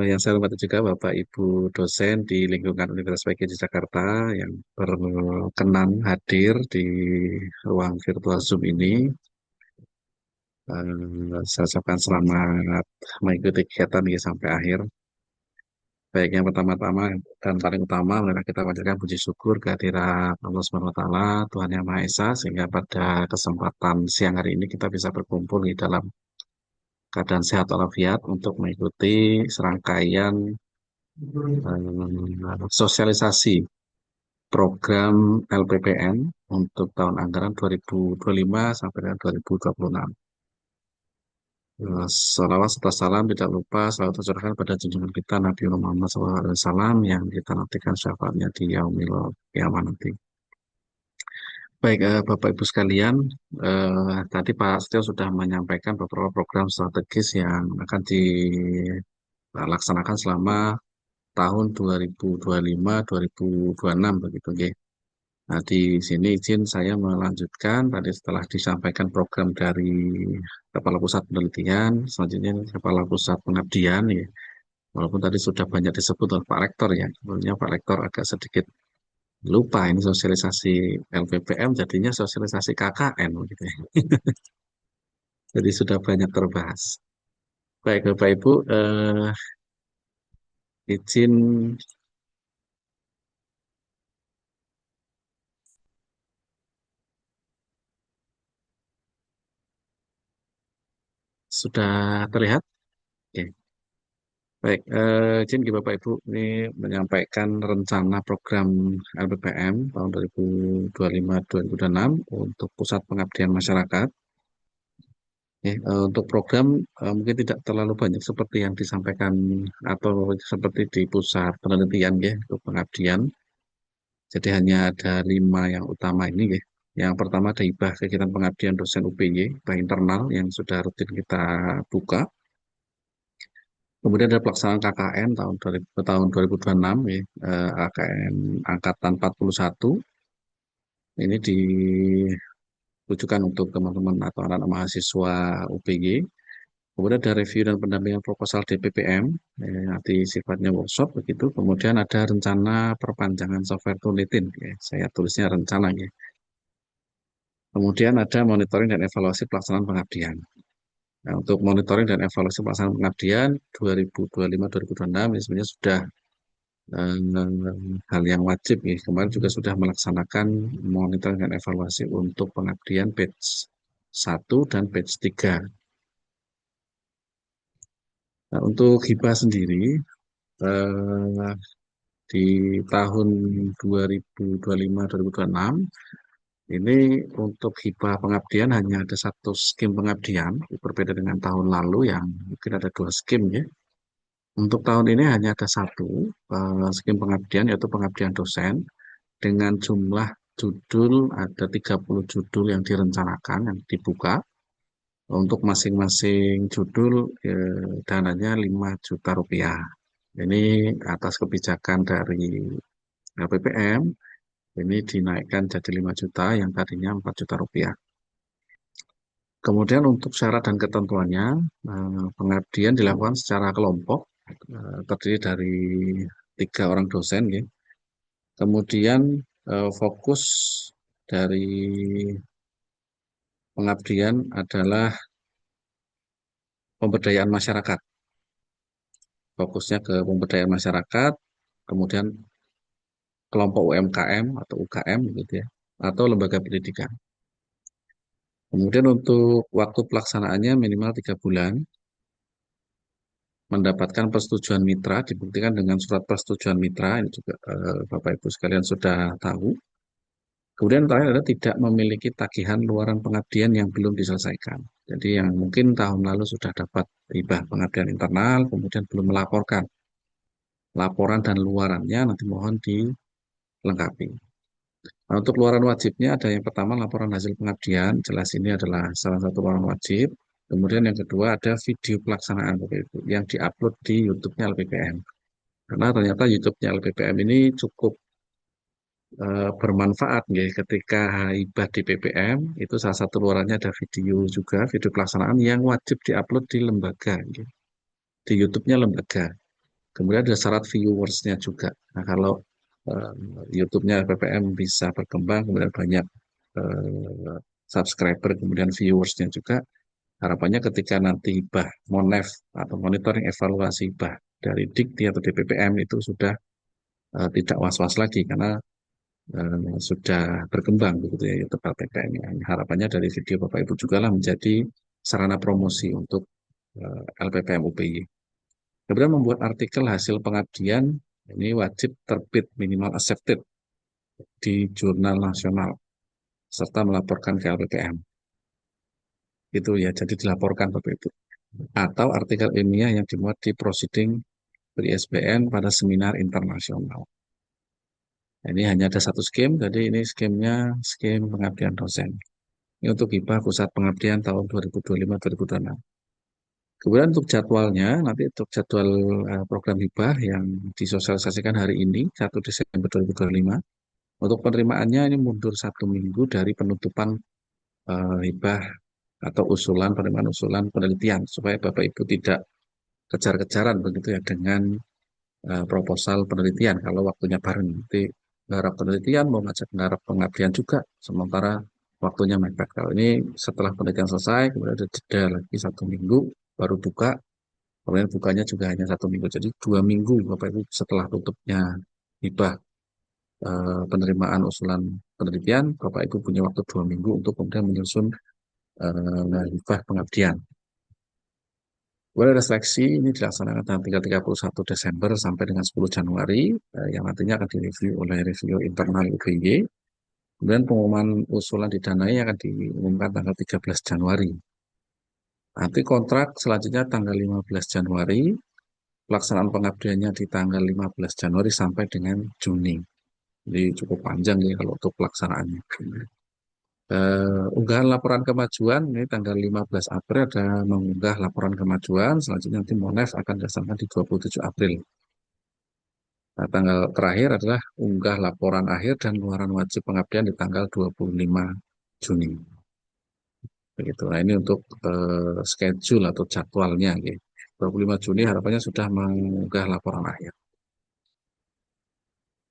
Yang saya hormati juga Bapak Ibu dosen di lingkungan Universitas PG di Jakarta yang berkenan hadir di ruang virtual Zoom ini. Saya ucapkan selamat mengikuti kegiatan ini sampai akhir. Baik, yang pertama-tama dan paling utama adalah kita panjatkan puji syukur kehadirat Allah Subhanahu wa taala, Tuhan Yang Maha Esa, sehingga pada kesempatan siang hari ini kita bisa berkumpul di dalam keadaan sehat walafiat untuk mengikuti serangkaian sosialisasi program LPPN untuk tahun anggaran 2025 sampai dengan 2026. Salawat serta salam tidak lupa selalu tercurahkan pada junjungan kita Nabi Muhammad SAW yang kita nantikan syafaatnya di yaumil kiamat nanti. Baik, Bapak Ibu sekalian, tadi Pak Setio sudah menyampaikan beberapa program strategis yang akan dilaksanakan selama tahun 2025-2026 begitu, nggih. Nah, di sini izin saya melanjutkan tadi setelah disampaikan program dari Kepala Pusat Penelitian, selanjutnya Kepala Pusat Pengabdian ya. Walaupun tadi sudah banyak disebut oleh Pak Rektor ya, sebenarnya Pak Rektor agak sedikit lupa ini sosialisasi LPPM jadinya sosialisasi KKN gitu ya. Jadi sudah banyak terbahas. Baik Bapak Ibu, izin sudah terlihat? Oke. Baik, izin Bapak Ibu ini menyampaikan rencana program LPPM tahun 2025-2026 untuk Pusat Pengabdian Masyarakat. Untuk program mungkin tidak terlalu banyak seperti yang disampaikan atau seperti di pusat penelitian ya untuk pengabdian. Jadi hanya ada 5 yang utama ini ya. Yang pertama ada hibah kegiatan pengabdian dosen UPY, hibah internal yang sudah rutin kita buka. Kemudian ada pelaksanaan KKN tahun 2026 ya, KKN angkatan 41. Ini ditujukan untuk teman-teman atau anak-anak mahasiswa UPY. Kemudian ada review dan pendampingan proposal DPPM, nanti sifatnya workshop begitu. Kemudian ada rencana perpanjangan software Turnitin, ya. Saya tulisnya rencana ya. Kemudian ada monitoring dan evaluasi pelaksanaan pengabdian. Nah, untuk monitoring dan evaluasi pelaksanaan pengabdian 2025-2026 ini sebenarnya sudah hal yang wajib ya. Kemarin juga sudah melaksanakan monitoring dan evaluasi untuk pengabdian batch 1 dan batch 3. Nah, untuk hibah sendiri di tahun 2025-2026 ini untuk hibah pengabdian hanya ada 1 skim pengabdian, berbeda dengan tahun lalu yang mungkin ada 2 skim ya. Untuk tahun ini hanya ada 1 skim pengabdian yaitu pengabdian dosen dengan jumlah judul, ada 30 judul yang direncanakan, yang dibuka. Untuk masing-masing judul dananya 5 juta rupiah. Ini atas kebijakan dari BPM, ini dinaikkan jadi 5 juta, yang tadinya 4 juta rupiah. Kemudian untuk syarat dan ketentuannya, pengabdian dilakukan secara kelompok, terdiri dari 3 orang dosen. Ya. Kemudian fokus dari pengabdian adalah pemberdayaan masyarakat. Fokusnya ke pemberdayaan masyarakat, kemudian kelompok UMKM atau UKM gitu ya, atau lembaga pendidikan. Kemudian untuk waktu pelaksanaannya minimal 3 bulan, mendapatkan persetujuan mitra, dibuktikan dengan surat persetujuan mitra, ini juga Bapak Ibu sekalian sudah tahu. Kemudian terakhir adalah tidak memiliki tagihan luaran pengabdian yang belum diselesaikan. Jadi yang mungkin tahun lalu sudah dapat hibah pengabdian internal, kemudian belum melaporkan laporan dan luarannya, nanti mohon dilengkapi. Nah, untuk luaran wajibnya ada yang pertama laporan hasil pengabdian, jelas ini adalah salah satu luaran wajib. Kemudian yang kedua ada video pelaksanaan Bapak Ibu yang diupload di YouTube-nya LPPM. Karena ternyata YouTube-nya LPPM ini cukup bermanfaat ya, ketika hibah di PPM itu salah satu luarannya ada video juga, video pelaksanaan yang wajib diupload di lembaga, ya. Di YouTube-nya lembaga. Kemudian ada syarat viewersnya juga. Nah, kalau uh, YouTube-nya LPPM bisa berkembang, kemudian banyak subscriber, kemudian viewersnya juga, harapannya ketika nanti hibah Monef atau monitoring evaluasi hibah dari Dikti atau DPPM itu sudah tidak was-was lagi karena sudah berkembang begitu ya YouTube LPPM. Harapannya dari video Bapak Ibu juga lah menjadi sarana promosi untuk LPPM UPY. Kemudian membuat artikel hasil pengabdian ini wajib terbit minimal accepted di jurnal nasional serta melaporkan ke LPPM. Itu ya, jadi dilaporkan Bapak Ibu. Atau artikel ilmiah yang dimuat di proceeding ISBN pada seminar internasional. Ini hanya ada satu skim, jadi ini skimnya skim pengabdian dosen. Ini untuk hibah pusat pengabdian tahun 2025-2026. Kemudian untuk jadwalnya, nanti untuk jadwal program hibah yang disosialisasikan hari ini, 1 Desember 2025, untuk penerimaannya ini mundur 1 minggu dari penutupan hibah atau usulan, penerimaan usulan penelitian, supaya Bapak Ibu tidak kejar-kejaran begitu ya dengan proposal penelitian. Kalau waktunya bareng, nanti garap penelitian, mau ngajak garap pengabdian juga, sementara waktunya mepet. Kalau ini setelah penelitian selesai, kemudian ada jeda lagi 1 minggu, baru buka, kemudian bukanya juga hanya 1 minggu. Jadi 2 minggu Bapak Ibu setelah tutupnya hibah penerimaan usulan penelitian, Bapak Ibu punya waktu 2 minggu untuk kemudian menyusun hibah pengabdian. Kemudian ada seleksi ini dilaksanakan tanggal 31 Desember sampai dengan 10 Januari, yang nantinya akan direview oleh review internal UPY. Kemudian pengumuman usulan didanai akan diumumkan tanggal 13 Januari. Nanti kontrak selanjutnya tanggal 15 Januari, pelaksanaan pengabdiannya di tanggal 15 Januari sampai dengan Juni. Jadi cukup panjang ya kalau untuk pelaksanaannya. Unggahan laporan kemajuan, ini tanggal 15 April ada mengunggah laporan kemajuan, selanjutnya nanti Monef akan dilaksanakan di 27 April. Nah, tanggal terakhir adalah unggah laporan akhir dan luaran wajib pengabdian di tanggal 25 Juni. Begitu. Nah, ini untuk schedule atau jadwalnya. Gitu. 25 Juni harapannya sudah mengunggah laporan akhir.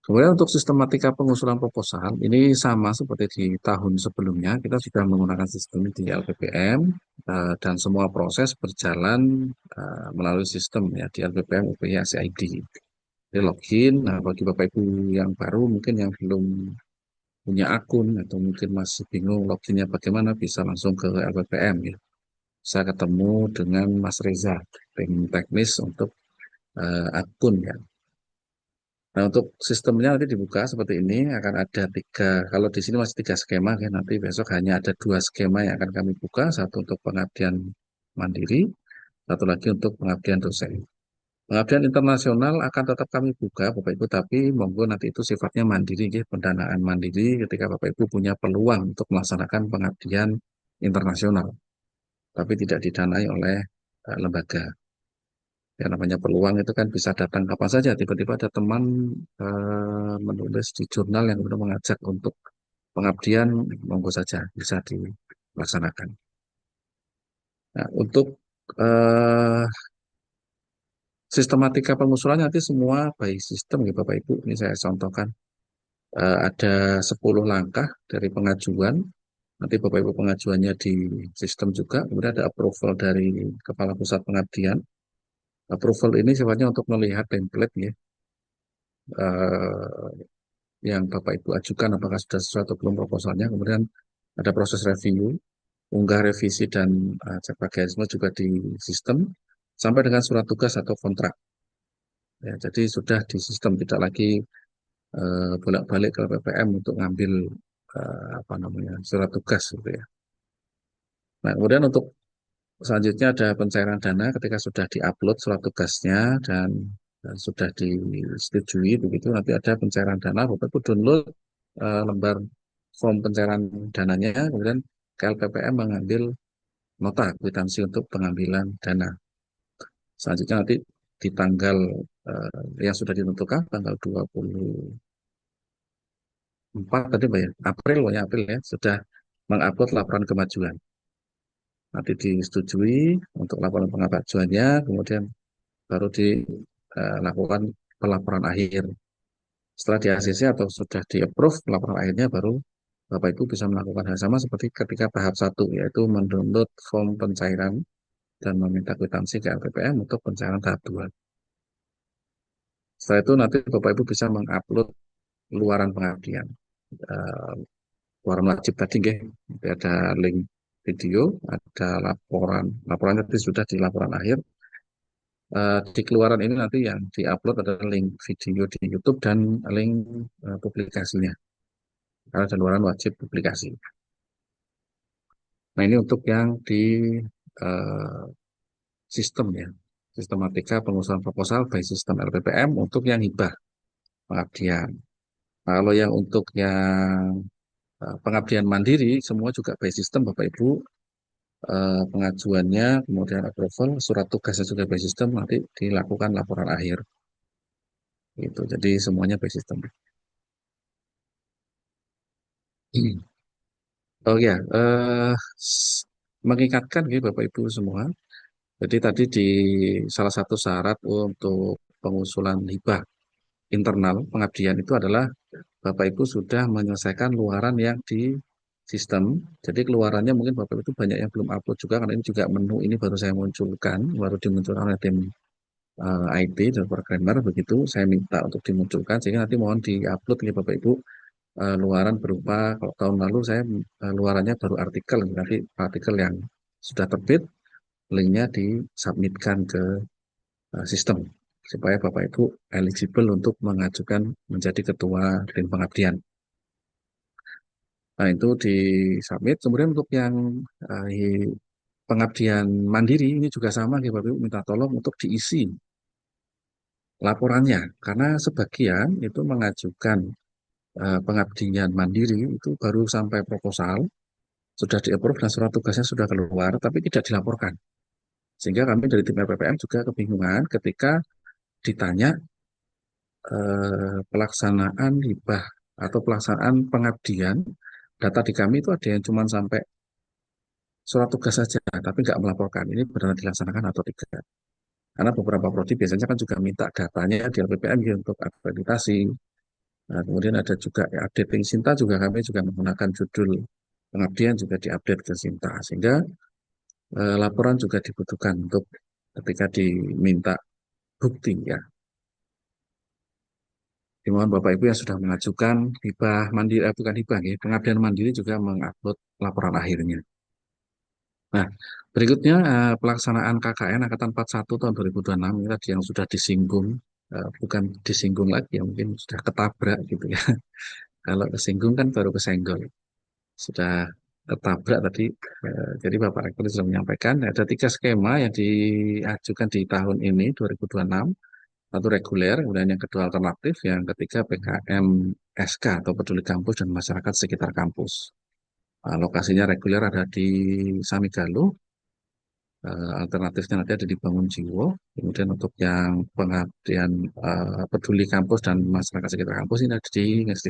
Kemudian untuk sistematika pengusulan proposal, ini sama seperti di tahun sebelumnya, kita sudah menggunakan sistem di LPPM, dan semua proses berjalan melalui sistem ya di LPPM UPY ACID. Jadi login, nah bagi Bapak Ibu yang baru mungkin yang belum punya akun atau mungkin masih bingung loginnya bagaimana, bisa langsung ke LPPM ya. Saya ketemu dengan Mas Reza, tim teknis untuk akun ya. Nah, untuk sistemnya nanti dibuka seperti ini, akan ada 3, kalau di sini masih 3 skema, ya, nanti besok hanya ada 2 skema yang akan kami buka, satu untuk pengabdian mandiri, satu lagi untuk pengabdian dosen. Pengabdian internasional akan tetap kami buka, Bapak Ibu, tapi monggo nanti itu sifatnya mandiri, nggih, pendanaan mandiri ketika Bapak Ibu punya peluang untuk melaksanakan pengabdian internasional, tapi tidak didanai oleh lembaga. Ya namanya peluang itu kan bisa datang kapan saja. Tiba-tiba ada teman menulis di jurnal yang kemudian mengajak untuk pengabdian, monggo saja bisa dilaksanakan. Nah, untuk eh, sistematika pengusulan nanti semua by sistem ya Bapak Ibu. Ini saya contohkan. Ada 10 langkah dari pengajuan. Nanti Bapak Ibu pengajuannya di sistem juga. Kemudian ada approval dari Kepala Pusat Pengabdian. Approval ini sifatnya untuk melihat template ya, eh, yang Bapak Ibu ajukan apakah sudah sesuai atau belum proposalnya. Kemudian ada proses review, unggah revisi dan cek plagiarisme juga di sistem sampai dengan surat tugas atau kontrak. Ya, jadi sudah di sistem, tidak lagi bolak-balik ke PPM untuk ngambil apa namanya surat tugas gitu ya. Nah, kemudian untuk selanjutnya ada pencairan dana ketika sudah diupload surat tugasnya dan sudah disetujui begitu nanti ada pencairan dana Bapak Ibu download lembar form pencairan dananya kemudian KLPPM mengambil nota kwitansi untuk pengambilan dana. Selanjutnya nanti di tanggal yang sudah ditentukan tanggal 24 tadi Pak ya, April ya April ya sudah mengupload laporan kemajuan. Nanti disetujui untuk laporan pengajuannya, kemudian baru dilakukan pelaporan akhir. Setelah di ACC atau sudah di-approve pelaporan akhirnya baru Bapak Ibu bisa melakukan hal sama seperti ketika tahap 1 yaitu mendownload form pencairan dan meminta kwitansi ke LPPM untuk pencairan tahap 2. Setelah itu nanti Bapak Ibu bisa mengupload luaran pengabdian. Eh, Luaran wajib tadi nggih, ada link video, ada laporannya tadi sudah di laporan akhir. Di keluaran ini nanti yang diupload adalah link video di YouTube dan link publikasinya. Karena ada luaran wajib publikasi. Nah ini untuk yang di eh, sistem ya, sistematika pengusulan proposal by sistem LPPM untuk yang hibah pengabdian. Kalau yang untuk yang pengabdian mandiri semua juga by sistem Bapak Ibu, pengajuannya kemudian approval, surat tugasnya juga by sistem nanti dilakukan laporan akhir. Gitu. Jadi semuanya by sistem. Oh ya, mengingatkan gitu Bapak Ibu semua. Jadi tadi di salah satu syarat untuk pengusulan hibah internal pengabdian itu adalah Bapak Ibu sudah menyelesaikan luaran yang di sistem. Jadi keluarannya mungkin Bapak Ibu itu banyak yang belum upload juga karena ini juga menu ini baru saya munculkan, baru dimunculkan oleh tim IT dan programmer begitu. Saya minta untuk dimunculkan sehingga nanti mohon diupload ya Bapak Ibu luaran berupa kalau tahun lalu saya luarannya baru artikel, nanti artikel yang sudah terbit linknya disubmitkan ke sistem supaya Bapak Ibu eligible untuk mengajukan menjadi ketua tim pengabdian. Nah itu disubmit. Kemudian untuk yang pengabdian mandiri ini juga sama, Bapak Ibu minta tolong untuk diisi laporannya karena sebagian itu mengajukan pengabdian mandiri itu baru sampai proposal sudah di-approve dan surat tugasnya sudah keluar, tapi tidak dilaporkan. Sehingga kami dari tim LPPM juga kebingungan ketika ditanya pelaksanaan hibah atau pelaksanaan pengabdian, data di kami itu ada yang cuma sampai surat tugas saja, tapi nggak melaporkan. Ini benar dilaksanakan atau tidak. Karena beberapa prodi biasanya kan juga minta datanya di LPPM ya, untuk akreditasi. Nah, kemudian ada juga updating Sinta juga kami juga menggunakan judul pengabdian juga diupdate ke Sinta. Sehingga laporan juga dibutuhkan untuk ketika diminta bukti ya. Dimohon Bapak Ibu yang sudah mengajukan hibah mandiri, bukan hibah ya, pengabdian mandiri juga mengupload laporan akhirnya. Nah, berikutnya pelaksanaan KKN Angkatan 41 tahun 2026 ini tadi yang sudah disinggung, bukan disinggung lagi ya, mungkin sudah ketabrak gitu ya. Kalau kesinggung kan baru kesenggol. Sudah tertabrak tadi. Jadi Bapak Rektor sudah menyampaikan ada 3 skema yang diajukan di tahun ini 2026. Satu reguler, kemudian yang kedua alternatif, yang ketiga PKM SK atau peduli kampus dan masyarakat sekitar kampus. Lokasinya reguler ada di Samigaluh, alternatifnya nanti ada di Bangunjiwo. Kemudian untuk yang pengabdian peduli kampus dan masyarakat sekitar kampus ini ada di Ngesti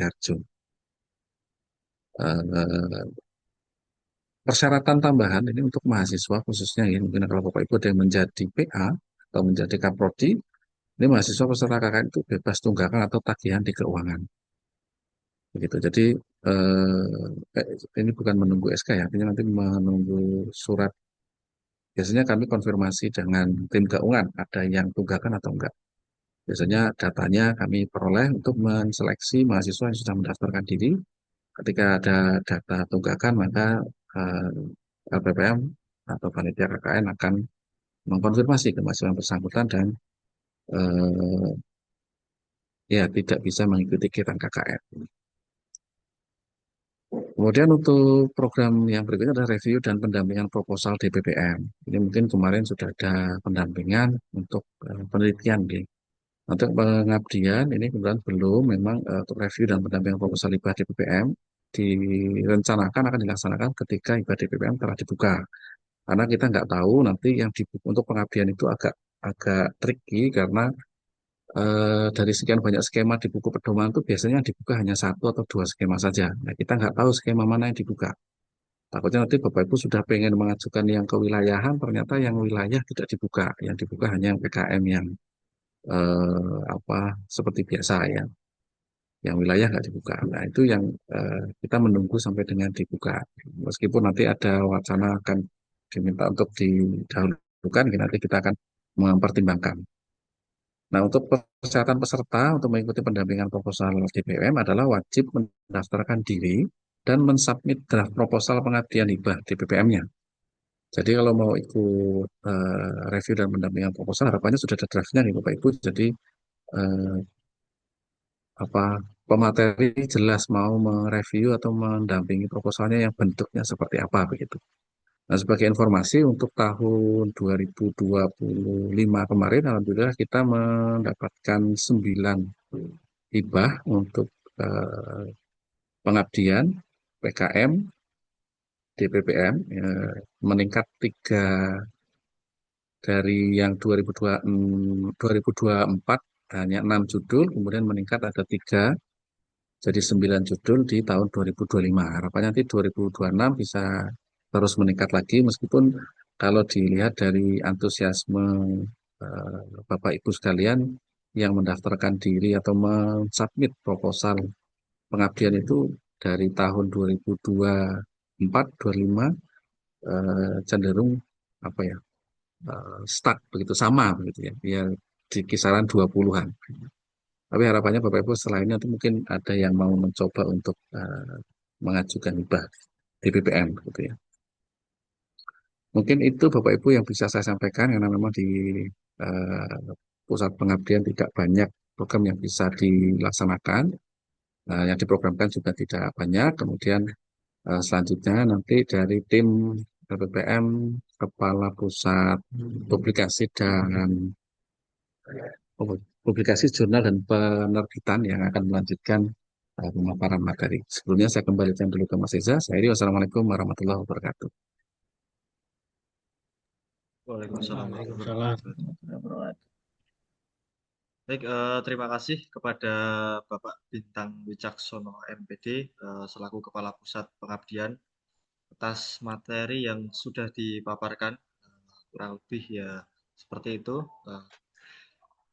Persyaratan tambahan ini untuk mahasiswa khususnya ya, mungkin kalau Bapak Ibu ada yang menjadi PA atau menjadi Kaprodi, ini mahasiswa peserta KKN itu bebas tunggakan atau tagihan di keuangan. Begitu. Jadi ini bukan menunggu SK ya, artinya nanti menunggu surat. Biasanya kami konfirmasi dengan tim keuangan, ada yang tunggakan atau enggak. Biasanya datanya kami peroleh untuk menseleksi mahasiswa yang sudah mendaftarkan diri. Ketika ada data tunggakan, maka LPPM atau panitia KKN akan mengkonfirmasi ke mahasiswa yang bersangkutan dan eh, ya tidak bisa mengikuti kegiatan KKN. Kemudian untuk program yang berikutnya adalah review dan pendampingan proposal DPPM. Ini mungkin kemarin sudah ada pendampingan untuk penelitian. Gitu. Untuk pengabdian ini kebetulan belum, memang untuk review dan pendampingan proposal hibah DPPM direncanakan akan dilaksanakan ketika hibah DPPM telah dibuka. Karena kita nggak tahu nanti yang dibuka untuk pengabdian itu agak agak tricky karena dari sekian banyak skema di buku pedoman itu biasanya yang dibuka hanya 1 atau 2 skema saja. Nah, kita nggak tahu skema mana yang dibuka. Takutnya nanti Bapak Ibu sudah pengen mengajukan yang kewilayahan, ternyata yang wilayah tidak dibuka. Yang dibuka hanya yang PKM yang seperti biasa ya. Yang wilayah nggak dibuka. Nah, itu yang kita menunggu sampai dengan dibuka. Meskipun nanti ada wacana akan diminta untuk didahulukan, nanti kita akan mempertimbangkan. Nah, untuk persyaratan peserta untuk mengikuti pendampingan proposal DPM adalah wajib mendaftarkan diri dan mensubmit draft proposal pengabdian hibah DPPM-nya. Jadi kalau mau ikut review dan pendampingan proposal, harapannya sudah ada draftnya nih Bapak Ibu. Jadi eh, pemateri jelas mau mereview atau mendampingi proposalnya yang bentuknya seperti apa begitu. Nah, sebagai informasi untuk tahun 2025 kemarin, alhamdulillah kita mendapatkan 9 hibah untuk pengabdian PKM DPPM, meningkat 3 dari yang 2024 hanya 6 judul, kemudian meningkat ada 3 jadi 9 judul di tahun 2025. Harapannya nanti 2026 bisa terus meningkat lagi, meskipun kalau dilihat dari antusiasme Bapak Ibu sekalian yang mendaftarkan diri atau mensubmit proposal pengabdian itu dari tahun 2024, 25 cenderung stuck begitu sama begitu ya, di kisaran 20-an. Tapi harapannya Bapak Ibu setelah ini nanti mungkin ada yang mau mencoba untuk mengajukan hibah di BPM gitu ya. Mungkin itu Bapak Ibu yang bisa saya sampaikan karena memang di pusat pengabdian tidak banyak program yang bisa dilaksanakan. Yang diprogramkan juga tidak banyak. Kemudian selanjutnya nanti dari tim BPM, Kepala Pusat Publikasi dan publikasi jurnal dan penerbitan yang akan melanjutkan pemaparan materi. Sebelumnya saya kembalikan dulu ke Mas Reza. Wassalamualaikum warahmatullahi wabarakatuh. Waalaikumsalam warahmatullahi Waalaikumsalam. wabarakatuh. Baik, terima kasih kepada Bapak Bintang Wicaksono MPD selaku Kepala Pusat Pengabdian atas materi yang sudah dipaparkan, kurang lebih ya seperti itu.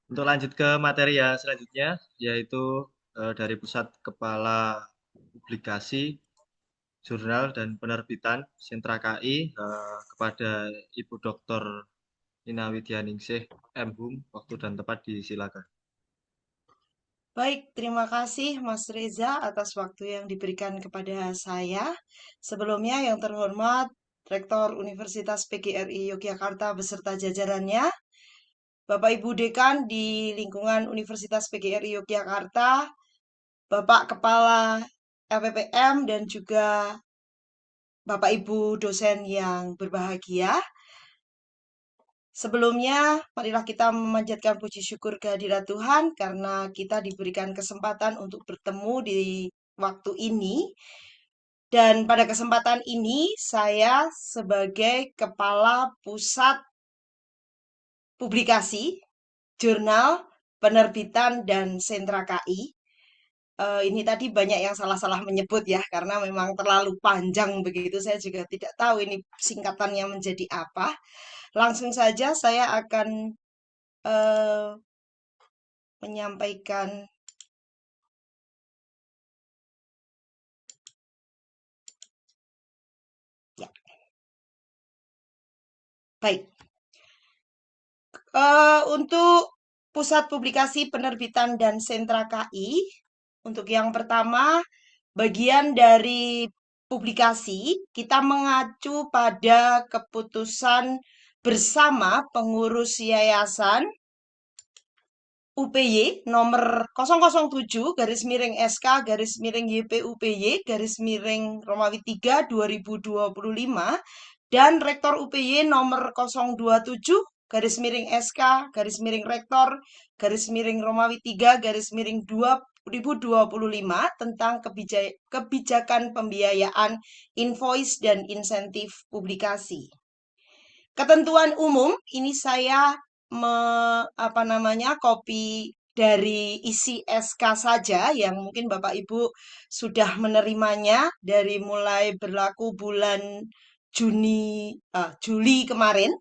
Untuk lanjut ke materi yang selanjutnya, yaitu dari Pusat Kepala Publikasi, Jurnal dan Penerbitan Sentra KI kepada Ibu Dr. Ina Widyaningsih M.Hum, waktu dan tempat disilakan. Baik, terima kasih Mas Reza atas waktu yang diberikan kepada saya. Sebelumnya yang terhormat Rektor Universitas PGRI Yogyakarta beserta jajarannya, Bapak Ibu Dekan di lingkungan Universitas PGRI Yogyakarta, Bapak Kepala LPPM dan juga Bapak Ibu dosen yang berbahagia, sebelumnya marilah kita memanjatkan puji syukur kehadirat Tuhan karena kita diberikan kesempatan untuk bertemu di waktu ini. Dan pada kesempatan ini saya sebagai Kepala Pusat Publikasi, Jurnal, Penerbitan, dan Sentra KI. Ini tadi banyak yang salah-salah menyebut ya, karena memang terlalu panjang begitu. Saya juga tidak tahu ini singkatannya menjadi apa. Langsung saja saya akan menyampaikan. Ya, baik. Untuk Pusat Publikasi, Penerbitan, dan Sentra KI, untuk yang pertama, bagian dari publikasi, kita mengacu pada keputusan bersama pengurus yayasan UPY nomor 007-SK-YPUPY Romawi 3 2025 dan Rektor UPY nomor 027-SK-Rektor Romawi 3 2025 tentang kebijakan pembiayaan invoice dan insentif publikasi. Ketentuan umum ini saya copy dari isi SK saja yang mungkin Bapak Ibu sudah menerimanya dari mulai berlaku bulan Juli kemarin.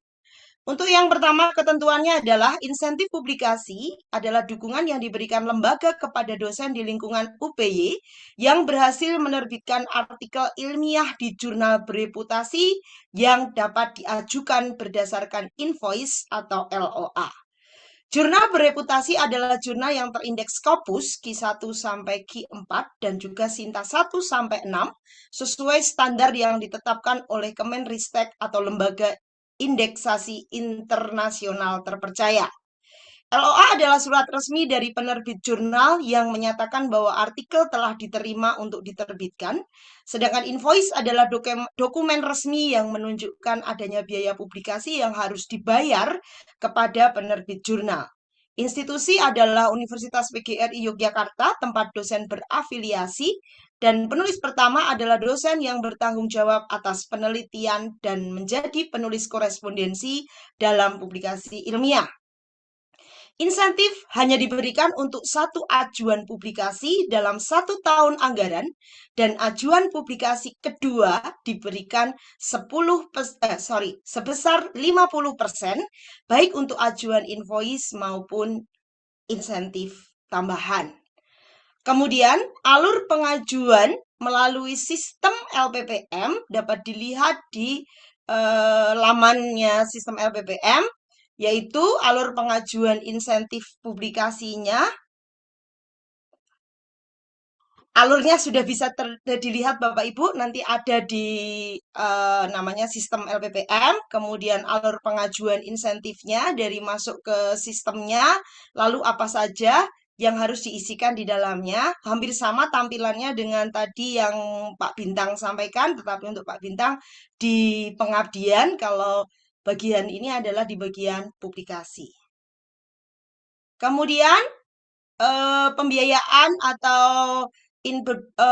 Untuk yang pertama, ketentuannya adalah insentif publikasi adalah dukungan yang diberikan lembaga kepada dosen di lingkungan UPY yang berhasil menerbitkan artikel ilmiah di jurnal bereputasi yang dapat diajukan berdasarkan invoice atau LOA. Jurnal bereputasi adalah jurnal yang terindeks Scopus Q1 sampai Q4 dan juga Sinta 1 sampai 6 sesuai standar yang ditetapkan oleh Kemenristek atau lembaga indeksasi internasional terpercaya. LOA adalah surat resmi dari penerbit jurnal yang menyatakan bahwa artikel telah diterima untuk diterbitkan, sedangkan invoice adalah dokumen resmi yang menunjukkan adanya biaya publikasi yang harus dibayar kepada penerbit jurnal. Institusi adalah Universitas PGRI Yogyakarta, tempat dosen berafiliasi, dan penulis pertama adalah dosen yang bertanggung jawab atas penelitian dan menjadi penulis korespondensi dalam publikasi ilmiah. Insentif hanya diberikan untuk satu ajuan publikasi dalam 1 tahun anggaran, dan ajuan publikasi kedua diberikan sebesar 50%, baik untuk ajuan invoice maupun insentif tambahan. Kemudian, alur pengajuan melalui sistem LPPM dapat dilihat di lamannya sistem LPPM, yaitu alur pengajuan insentif publikasinya. Alurnya sudah bisa dilihat Bapak Ibu, nanti ada di namanya sistem LPPM, kemudian alur pengajuan insentifnya dari masuk ke sistemnya, lalu apa saja yang harus diisikan di dalamnya. Hampir sama tampilannya dengan tadi yang Pak Bintang sampaikan, tetapi untuk Pak Bintang di pengabdian, kalau bagian ini adalah di bagian publikasi. Kemudian pembiayaan atau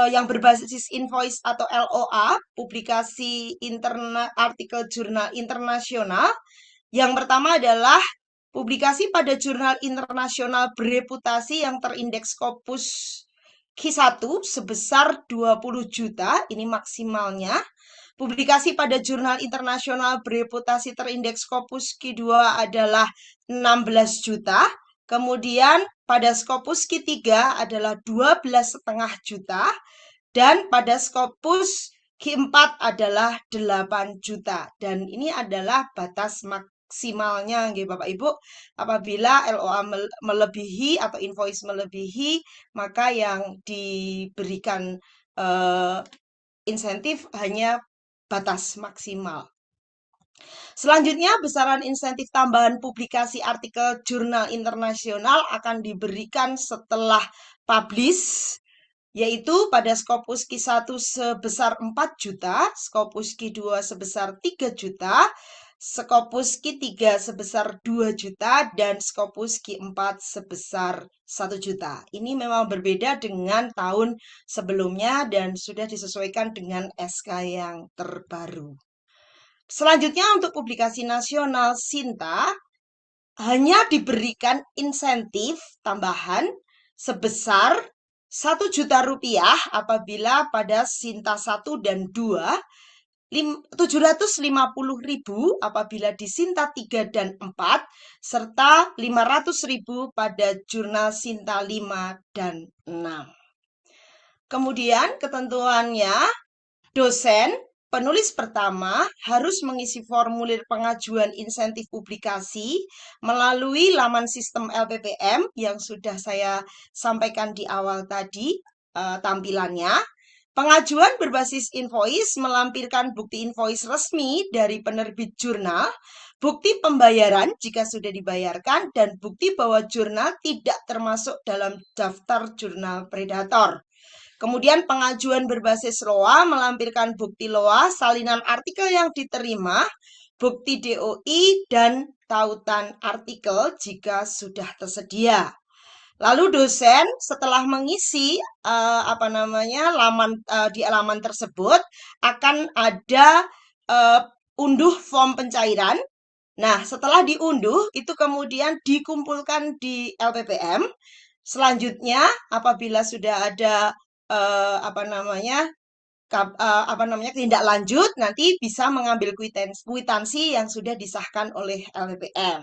yang berbasis invoice atau LOA, publikasi artikel jurnal internasional. Yang pertama adalah publikasi pada jurnal internasional bereputasi yang terindeks Scopus Q1 sebesar 20 juta, ini maksimalnya. Publikasi pada jurnal internasional bereputasi terindeks Scopus Q2 adalah 16 juta. Kemudian pada Scopus Q3 adalah 12,5 juta. Dan pada Scopus Q4 adalah 8 juta. Dan ini adalah batas maksimalnya, Bapak Ibu. Apabila LOA melebihi atau invoice melebihi, maka yang diberikan insentif hanya batas maksimal. Selanjutnya, besaran insentif tambahan publikasi artikel jurnal internasional akan diberikan setelah publish yaitu pada Scopus Q1 sebesar 4 juta, Scopus Q2 sebesar 3 juta, Scopus Q3 sebesar 2 juta, dan Scopus Q4 sebesar 1 juta. Ini memang berbeda dengan tahun sebelumnya dan sudah disesuaikan dengan SK yang terbaru. Selanjutnya untuk publikasi nasional Sinta, hanya diberikan insentif tambahan sebesar 1 juta rupiah apabila pada Sinta 1 dan 2, 750.000 apabila di Sinta 3 dan 4, serta 500.000 pada jurnal Sinta 5 dan 6. Kemudian ketentuannya, dosen penulis pertama harus mengisi formulir pengajuan insentif publikasi melalui laman sistem LPPM yang sudah saya sampaikan di awal tadi tampilannya. Pengajuan berbasis invoice melampirkan bukti invoice resmi dari penerbit jurnal, bukti pembayaran jika sudah dibayarkan, dan bukti bahwa jurnal tidak termasuk dalam daftar jurnal predator. Kemudian pengajuan berbasis LOA melampirkan bukti LOA, salinan artikel yang diterima, bukti DOI, dan tautan artikel jika sudah tersedia. Lalu dosen setelah mengisi di halaman tersebut akan ada unduh form pencairan. Nah, setelah diunduh itu kemudian dikumpulkan di LPPM. Selanjutnya apabila sudah ada tindak lanjut, nanti bisa mengambil kwitansi yang sudah disahkan oleh LPPM.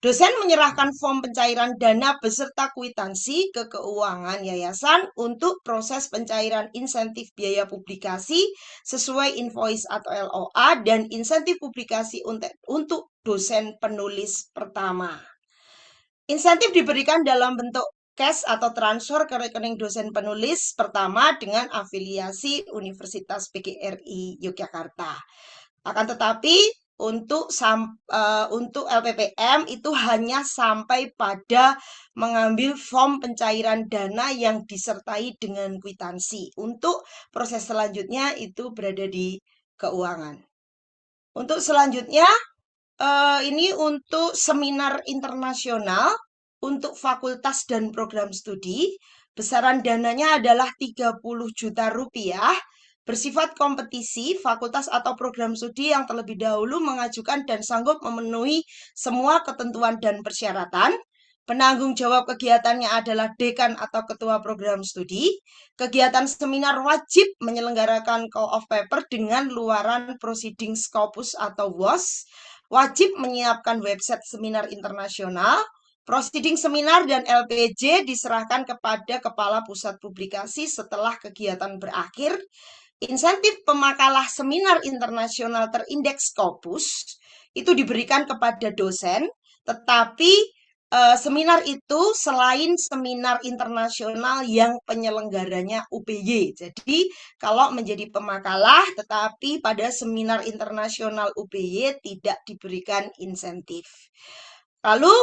Dosen menyerahkan form pencairan dana beserta kwitansi ke keuangan yayasan untuk proses pencairan insentif biaya publikasi sesuai invoice atau LOA dan insentif publikasi untuk dosen penulis pertama. Insentif diberikan dalam bentuk cash atau transfer ke rekening dosen penulis pertama dengan afiliasi Universitas PGRI Yogyakarta. Akan tetapi untuk LPPM itu hanya sampai pada mengambil form pencairan dana yang disertai dengan kwitansi. Untuk proses selanjutnya itu berada di keuangan. Untuk selanjutnya ini untuk seminar internasional untuk fakultas dan program studi. Besaran dananya adalah 30 juta rupiah. Bersifat kompetisi, fakultas atau program studi yang terlebih dahulu mengajukan dan sanggup memenuhi semua ketentuan dan persyaratan. Penanggung jawab kegiatannya adalah dekan atau ketua program studi. Kegiatan seminar wajib menyelenggarakan call of paper dengan luaran proceeding Scopus atau WOS. Wajib menyiapkan website seminar internasional. Proceeding seminar dan LPJ diserahkan kepada Kepala Pusat Publikasi setelah kegiatan berakhir. Insentif pemakalah seminar internasional terindeks Scopus itu diberikan kepada dosen, tetapi seminar itu selain seminar internasional yang penyelenggaranya UPY. Jadi kalau menjadi pemakalah tetapi pada seminar internasional UPY tidak diberikan insentif. Lalu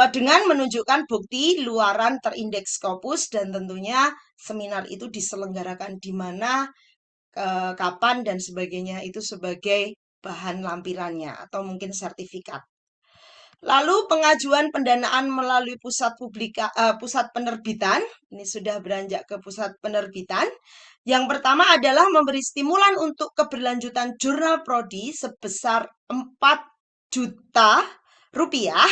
dengan menunjukkan bukti luaran terindeks Scopus dan tentunya seminar itu diselenggarakan di mana, kapan dan sebagainya itu sebagai bahan lampirannya atau mungkin sertifikat. Lalu pengajuan pendanaan melalui pusat penerbitan, ini sudah beranjak ke pusat penerbitan. Yang pertama adalah memberi stimulan untuk keberlanjutan jurnal prodi sebesar 4 juta rupiah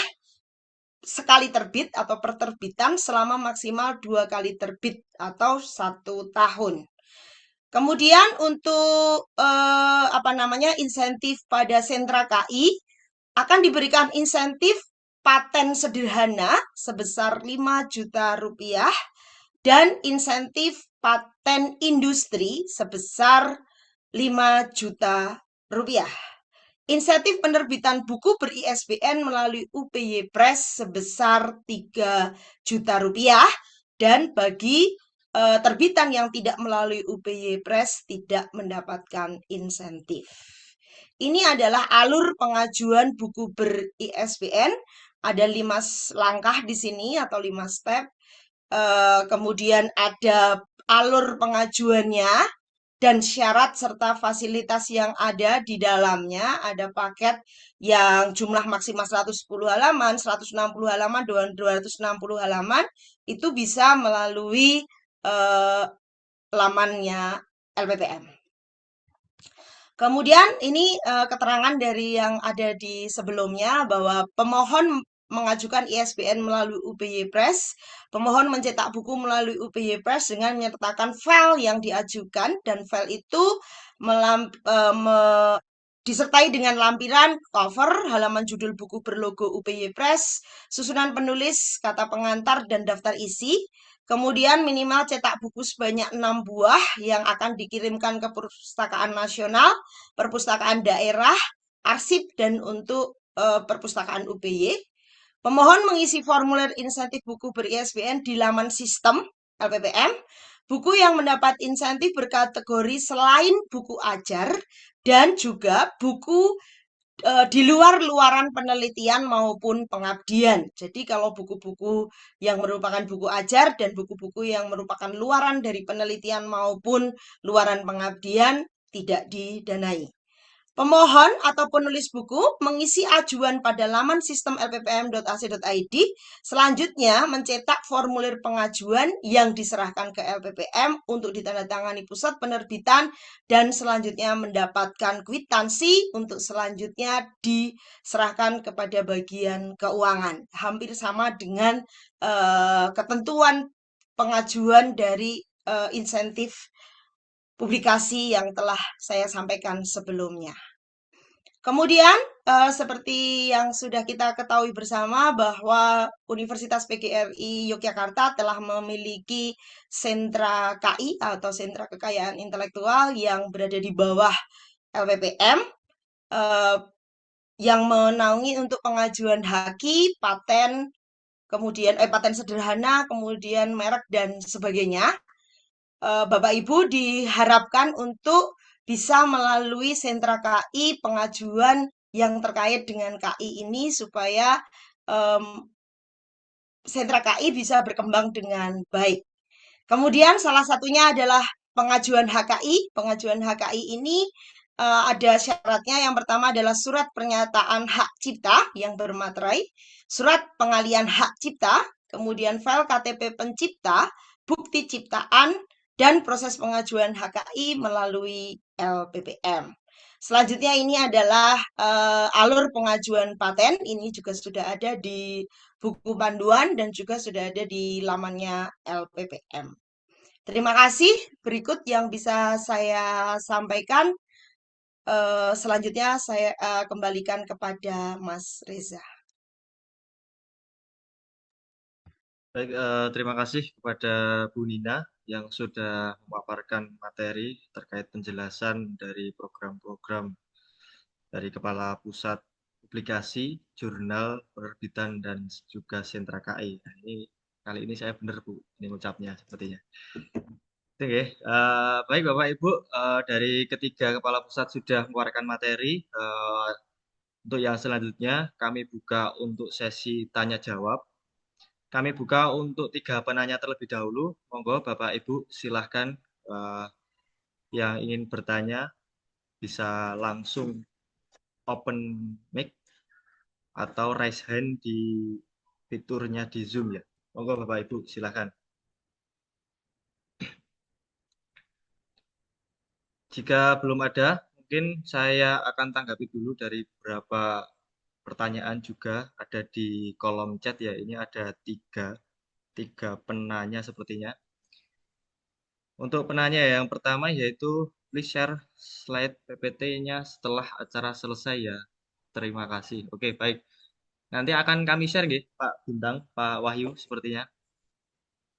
sekali terbit atau perterbitan selama maksimal 2 kali terbit atau 1 tahun. Kemudian untuk insentif pada sentra KI akan diberikan insentif paten sederhana sebesar 5 juta rupiah dan insentif paten industri sebesar 5 juta rupiah. Insentif penerbitan buku ber-ISBN melalui UPY Press sebesar 3 juta rupiah dan bagi terbitan yang tidak melalui UPY Press tidak mendapatkan insentif. Ini adalah alur pengajuan buku ber-ISBN. Ada 5 langkah di sini atau 5 step. Kemudian ada alur pengajuannya, dan syarat serta fasilitas yang ada di dalamnya. Ada paket yang jumlah maksimal 110 halaman, 160 halaman, 260 halaman, itu bisa melalui lamannya LPPM. Kemudian ini keterangan dari yang ada di sebelumnya bahwa pemohon mengajukan ISBN melalui UPY Press, pemohon mencetak buku melalui UPY Press dengan menyertakan file yang diajukan, dan file itu disertai dengan lampiran cover, halaman judul buku berlogo UPY Press, susunan penulis, kata pengantar, dan daftar isi. Kemudian minimal cetak buku sebanyak 6 buah yang akan dikirimkan ke Perpustakaan Nasional, perpustakaan daerah, arsip, dan untuk perpustakaan UPY. Pemohon mengisi formulir insentif buku ber-ISBN di laman sistem LPPM. Buku yang mendapat insentif berkategori selain buku ajar dan juga buku di luaran penelitian maupun pengabdian. Jadi kalau buku-buku yang merupakan buku ajar dan buku-buku yang merupakan luaran dari penelitian maupun luaran pengabdian tidak didanai. Pemohon atau penulis buku mengisi ajuan pada laman sistem lppm.ac.id, selanjutnya mencetak formulir pengajuan yang diserahkan ke LPPM untuk ditandatangani pusat penerbitan, dan selanjutnya mendapatkan kwitansi untuk selanjutnya diserahkan kepada bagian keuangan. Hampir sama dengan ketentuan pengajuan dari insentif publikasi yang telah saya sampaikan sebelumnya. Kemudian, seperti yang sudah kita ketahui bersama bahwa Universitas PGRI Yogyakarta telah memiliki sentra KI atau sentra kekayaan intelektual yang berada di bawah LPPM, yang menaungi untuk pengajuan haki, paten, kemudian paten sederhana, kemudian merek, dan sebagainya. Bapak Ibu diharapkan untuk bisa melalui sentra KI pengajuan yang terkait dengan KI ini supaya sentra KI bisa berkembang dengan baik. Kemudian salah satunya adalah pengajuan HKI. Pengajuan HKI ini ada syaratnya. Yang pertama adalah surat pernyataan hak cipta yang bermaterai, surat pengalian hak cipta, kemudian file KTP pencipta, bukti ciptaan, dan proses pengajuan HKI melalui LPPM. Selanjutnya ini adalah alur pengajuan paten. Ini juga sudah ada di buku panduan dan juga sudah ada di lamannya LPPM. Terima kasih. Berikut yang bisa saya sampaikan. Selanjutnya saya kembalikan kepada Mas Reza. Baik, terima kasih kepada Bu Nina yang sudah memaparkan materi terkait penjelasan dari program-program dari Kepala Pusat Publikasi, Jurnal, Penerbitan, dan juga Sentra KI. Nah, ini kali ini saya benar Bu, ini ucapnya sepertinya. Oke, baik Bapak Ibu, dari ketiga Kepala Pusat sudah mengeluarkan materi. Untuk yang selanjutnya kami buka untuk sesi tanya jawab. Kami buka untuk 3 penanya terlebih dahulu. Monggo Bapak Ibu silahkan yang ingin bertanya bisa langsung open mic atau raise hand di fiturnya di Zoom ya. Monggo Bapak Ibu silahkan. Jika belum ada, mungkin saya akan tanggapi dulu dari beberapa pertanyaan juga ada di kolom chat ya. Ini ada tiga penanya sepertinya. Untuk penanya yang pertama yaitu please share slide PPT-nya setelah acara selesai ya. Terima kasih. Oke, baik. Nanti akan kami share nggih, Pak Bintang, Pak Wahyu sepertinya.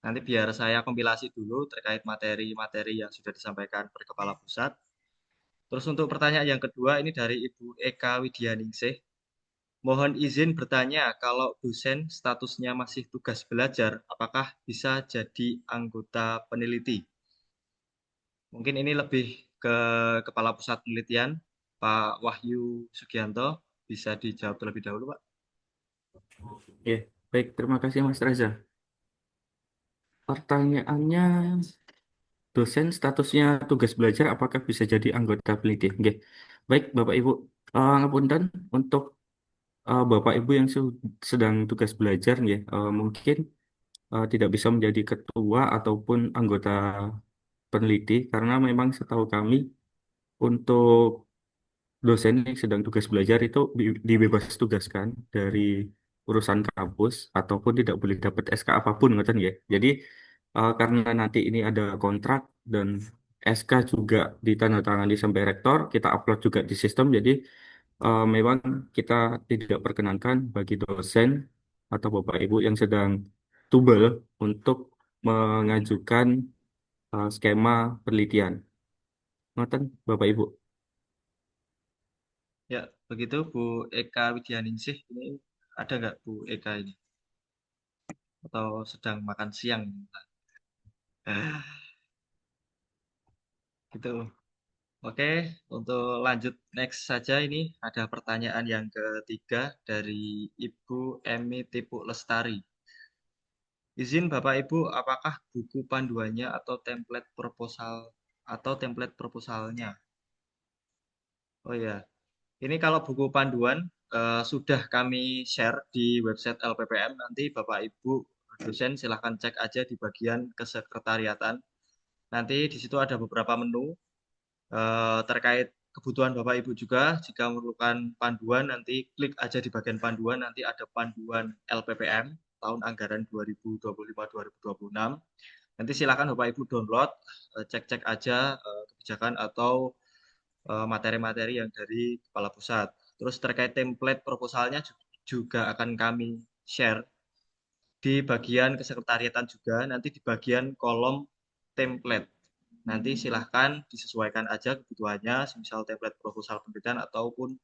Nanti biar saya kompilasi dulu terkait materi-materi yang sudah disampaikan oleh Kepala Pusat. Terus untuk pertanyaan yang kedua ini dari Ibu Eka Widyaningsih. Mohon izin bertanya, kalau dosen statusnya masih tugas belajar, apakah bisa jadi anggota peneliti? Mungkin ini lebih ke Kepala Pusat Penelitian, Pak Wahyu Sugianto. Bisa dijawab terlebih dahulu, Pak. Oke, baik, terima kasih Mas Reza. Pertanyaannya dosen statusnya tugas belajar apakah bisa jadi anggota peneliti? Oke. Baik, Bapak Ibu. Ngapunten untuk Bapak Ibu yang sedang tugas belajar ya, mungkin tidak bisa menjadi ketua ataupun anggota peneliti karena memang setahu kami untuk dosen yang sedang tugas belajar itu dibebas tugaskan dari urusan kampus ataupun tidak boleh dapat SK apapun ngoten ya. Jadi karena nanti ini ada kontrak dan SK juga ditandatangani sampai rektor, kita upload juga di sistem. Jadi memang kita tidak perkenankan bagi dosen atau Bapak Ibu yang sedang tubel untuk mengajukan skema penelitian. Ngoten Bapak Ibu. Ya, begitu Bu Eka Widyaningsih. Ini ada nggak Bu Eka ini? Atau sedang makan siang? Gitu. Oke, untuk lanjut next saja ini ada pertanyaan yang ketiga dari Ibu Emi Tipuk Lestari. Izin Bapak Ibu, apakah buku panduannya atau template proposalnya? Oh ya, ini kalau buku panduan sudah kami share di website LPPM. Nanti Bapak Ibu dosen silahkan cek aja di bagian kesekretariatan. Nanti di situ ada beberapa menu terkait kebutuhan Bapak Ibu juga. Jika memerlukan panduan, nanti klik aja di bagian panduan. Nanti ada panduan LPPM tahun anggaran 2025-2026. Nanti silakan Bapak Ibu download, cek-cek aja kebijakan atau materi-materi yang dari kepala pusat. Terus terkait template proposalnya juga akan kami share di bagian kesekretariatan juga, nanti di bagian kolom template. Nanti silahkan disesuaikan aja kebutuhannya, misal template proposal penelitian ataupun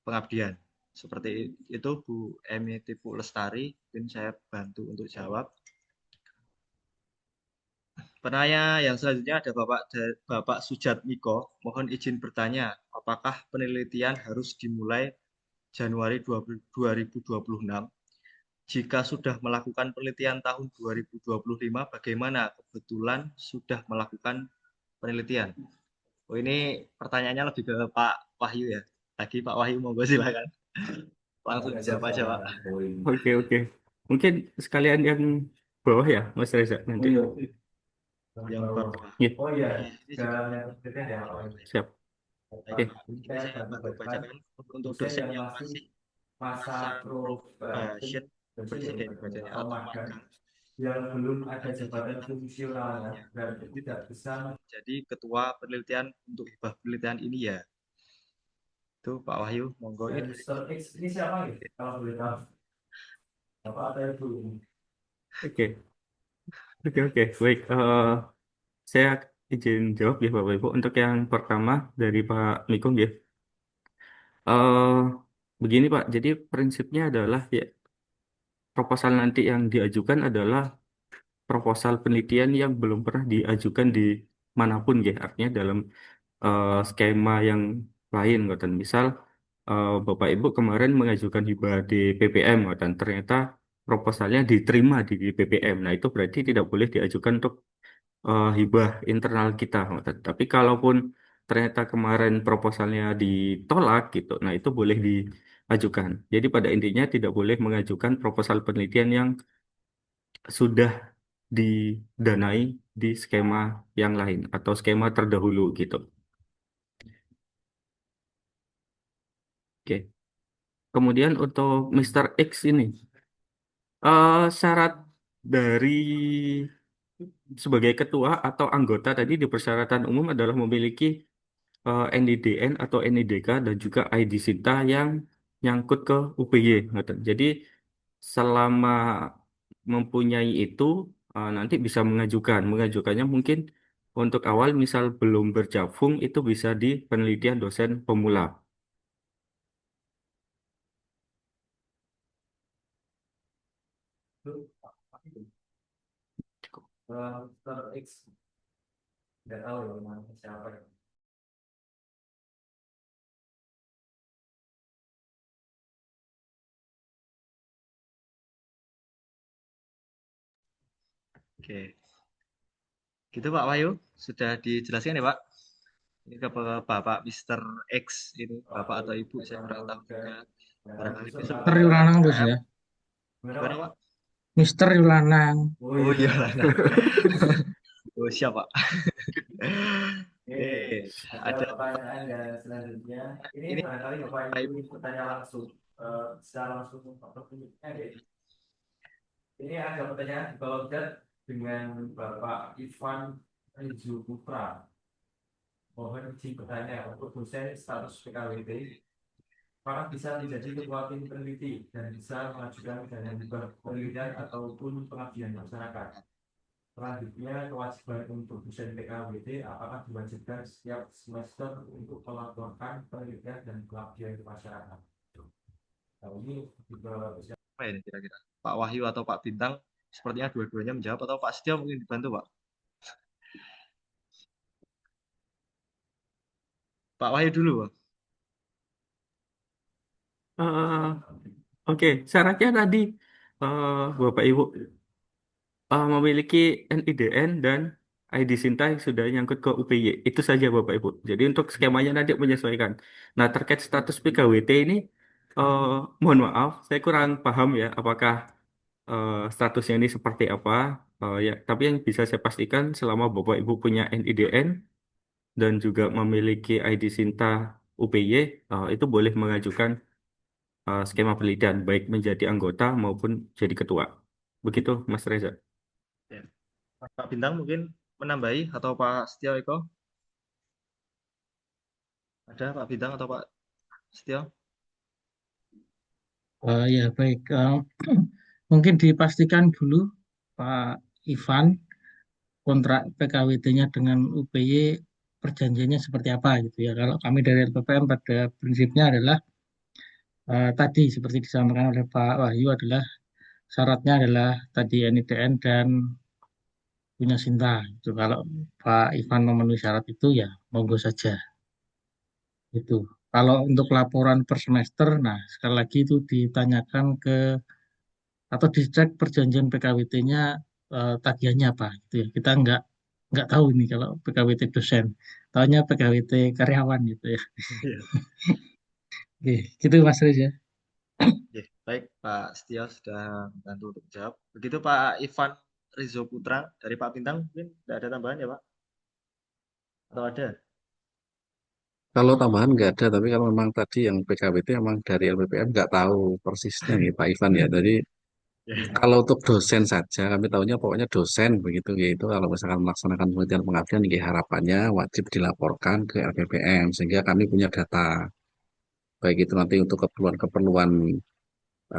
pengabdian. Seperti itu Bu Emi Tipu Lestari, mungkin saya bantu untuk jawab. Penanya yang selanjutnya ada Bapak Sujat Miko. Mohon izin bertanya, apakah penelitian harus dimulai Januari 2026? Jika sudah melakukan penelitian tahun 2025, bagaimana kebetulan sudah melakukan penelitian? Oh, ini pertanyaannya lebih ke Pak Wahyu ya. Lagi Pak Wahyu, monggo silakan. Langsung dijawab aja Pak. Oke, oke. Mungkin sekalian yang bawah ya, Mas Reza nanti. Yang bawah. Ya, Ini juga. siap. Oke. Ini saya bantu bacakan untuk dosen yang masih masa probation, seperti ini bacanya, atau magang yang belum ada jabatan fungsionalnya dan tidak bisa menjadi ketua penelitian untuk hibah penelitian ini ya. Itu Pak Wahyu, monggo ini dari Ini siapa ya? Kalau boleh tahu. Bapak atau Ibu? Oke, oke, oke. Baik, saya izin jawab ya Bapak Ibu. Untuk yang pertama dari Pak Mikung ya. eh Begini Pak, jadi prinsipnya adalah ya proposal nanti yang diajukan adalah proposal penelitian yang belum pernah diajukan di manapun ya. Artinya dalam skema yang lain ngoten. Misal Bapak Ibu kemarin mengajukan hibah di PPM dan ternyata proposalnya diterima di PPM. Nah, itu berarti tidak boleh diajukan untuk hibah internal kita ngoten. Tapi kalaupun ternyata kemarin proposalnya ditolak gitu, nah itu boleh diajukan. Jadi pada intinya tidak boleh mengajukan proposal penelitian yang sudah didanai di skema yang lain atau skema terdahulu gitu. Oke. Kemudian untuk Mr. X ini, syarat dari sebagai ketua atau anggota tadi di persyaratan umum adalah memiliki NIDN atau NIDK dan juga ID Sinta yang nyangkut ke UPY. Ngoten. Jadi selama mempunyai itu nanti bisa mengajukan. Mengajukannya mungkin untuk awal misal belum bergabung itu bisa di penelitian dosen pemula. Mr. X. Nggak tahu ya namanya siapa ya. Oke. Gitu Pak Wahyu, sudah dijelaskan ya Pak? Ini ke Bapak Mister X ini, Bapak atau Ibu, saya kurang tahu juga. Barangkali besok Mister ke Yulanang bos LPPM. ya. Gimana Pak? Mister Yulanang. Oh iya lah. Oh siap Pak. Oke, Ada ada pertanyaan yang selanjutnya. Ini ini barangkali Bapak Pak Ibu Ibu. ingin bertanya langsung, secara langsung Pak Prof. Ini ada pertanyaan di bawah chat dengan Bapak Ivan Rizu Putra. Mohon izin bertanya untuk dosen status PKWT, apakah bisa menjadi ketua tim peneliti dan bisa mengajukan dana hibah penelitian ataupun pengabdian masyarakat? Selanjutnya, kewajiban untuk dosen PKWT apakah diwajibkan setiap semester untuk melaporkan penelitian dan pengabdian ke masyarakat? Nah, ini juga Apa ini kira-kira? Pak Wahyu atau Pak Bintang? Sepertinya dua-duanya menjawab, atau Pak Setio mungkin dibantu Pak. Pak Wahyu dulu Pak. Eh, Oke, syaratnya tadi Bapak Ibu memiliki NIDN dan ID Sinta yang sudah nyangkut ke UPY. Itu saja Bapak Ibu. Jadi untuk skemanya nanti menyesuaikan. Nah, terkait status PKWT ini, eh, mohon maaf, saya kurang paham ya apakah statusnya ini seperti apa. Ya, tapi yang bisa saya pastikan selama Bapak Ibu punya NIDN dan juga memiliki ID Sinta UPY, itu boleh mengajukan skema penelitian, baik menjadi anggota maupun jadi ketua. Begitu, Mas Reza. Ya. Pak Bintang mungkin menambahi, atau Pak Setio Eko? Ada Pak Bintang atau Pak Setio? Ya baik. Mungkin dipastikan dulu Pak Ivan kontrak PKWT-nya dengan UPY perjanjiannya seperti apa gitu ya. Kalau kami dari LPPM pada prinsipnya adalah tadi seperti disampaikan oleh Pak Wahyu adalah syaratnya adalah tadi NIDN dan punya Sinta. Itu kalau Pak Ivan memenuhi syarat itu ya monggo saja. Itu. Kalau untuk laporan per semester, nah sekali lagi itu ditanyakan ke atau dicek perjanjian PKWT-nya tagihannya apa gitu ya. Kita nggak tahu ini kalau PKWT dosen, tahunya PKWT karyawan gitu ya. Iya. Oke, gitu Mas Riz ya. Oke, baik Pak Setio sudah membantu untuk menjawab. Begitu Pak Ivan Rizo Putra dari Pak Bintang, mungkin tidak ada tambahan ya Pak? Atau ada? Kalau tambahan nggak ada, tapi kalau memang tadi yang PKWT memang dari LPPM nggak tahu persisnya nih Pak Ivan ya. Jadi Ya. kalau untuk dosen saja, kami tahunya pokoknya dosen begitu, yaitu kalau misalkan melaksanakan penelitian pengabdian, ya harapannya wajib dilaporkan ke LPPM sehingga kami punya data. Baik itu nanti untuk keperluan-keperluan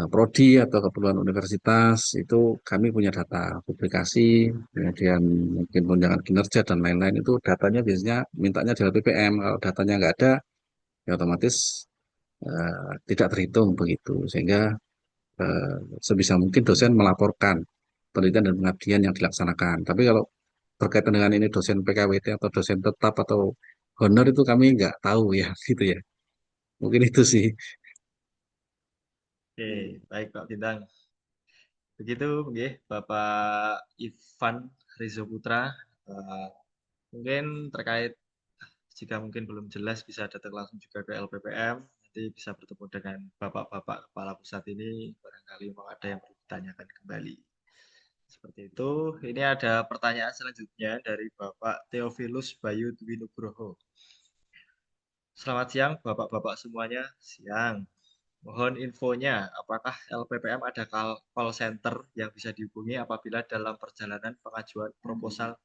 prodi atau keperluan universitas itu kami punya data publikasi, kemudian mungkin tunjangan kinerja dan lain-lain itu datanya biasanya mintanya di LPPM. Kalau datanya nggak ada, ya otomatis tidak terhitung begitu. Sehingga eh, sebisa mungkin dosen melaporkan penelitian dan pengabdian yang dilaksanakan. Tapi kalau berkaitan dengan ini dosen PKWT atau dosen tetap atau honor itu kami nggak tahu ya gitu ya. Mungkin itu sih. Oke, baik Pak Bintang. Begitu, nggih, Bapak Ivan Rizo Putra. Eh, Mungkin terkait, jika mungkin belum jelas, bisa datang langsung juga ke LPPM. Nanti bisa bertemu dengan Bapak-Bapak Kepala Pusat ini. Barangkali mau ada yang perlu ditanyakan kembali. Seperti itu. Ini ada pertanyaan selanjutnya dari Bapak Theophilus Bayu Dwi Nugroho. Selamat siang, Bapak-Bapak semuanya. Siang. Mohon infonya, apakah LPPM ada call center yang bisa dihubungi apabila dalam perjalanan pengajuan proposal,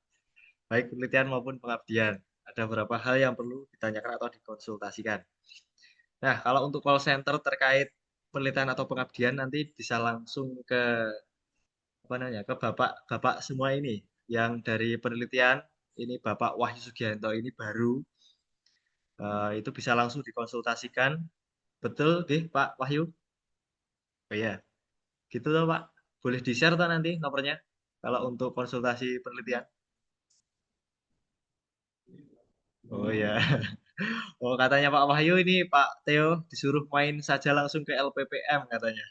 baik penelitian maupun pengabdian? Ada beberapa hal yang perlu ditanyakan atau dikonsultasikan. Nah, kalau untuk call center terkait penelitian atau pengabdian nanti bisa langsung ke apa namanya, ke bapak-bapak semua ini. Yang dari penelitian ini Bapak Wahyu Sugianto ini baru, itu bisa langsung dikonsultasikan. Betul deh Pak Wahyu? Oh iya. Gitu toh Pak. Boleh di-share toh nanti nomornya kalau untuk konsultasi penelitian. Oh ya. Oh katanya Pak Wahyu ini Pak Theo disuruh main saja langsung ke LPPM katanya.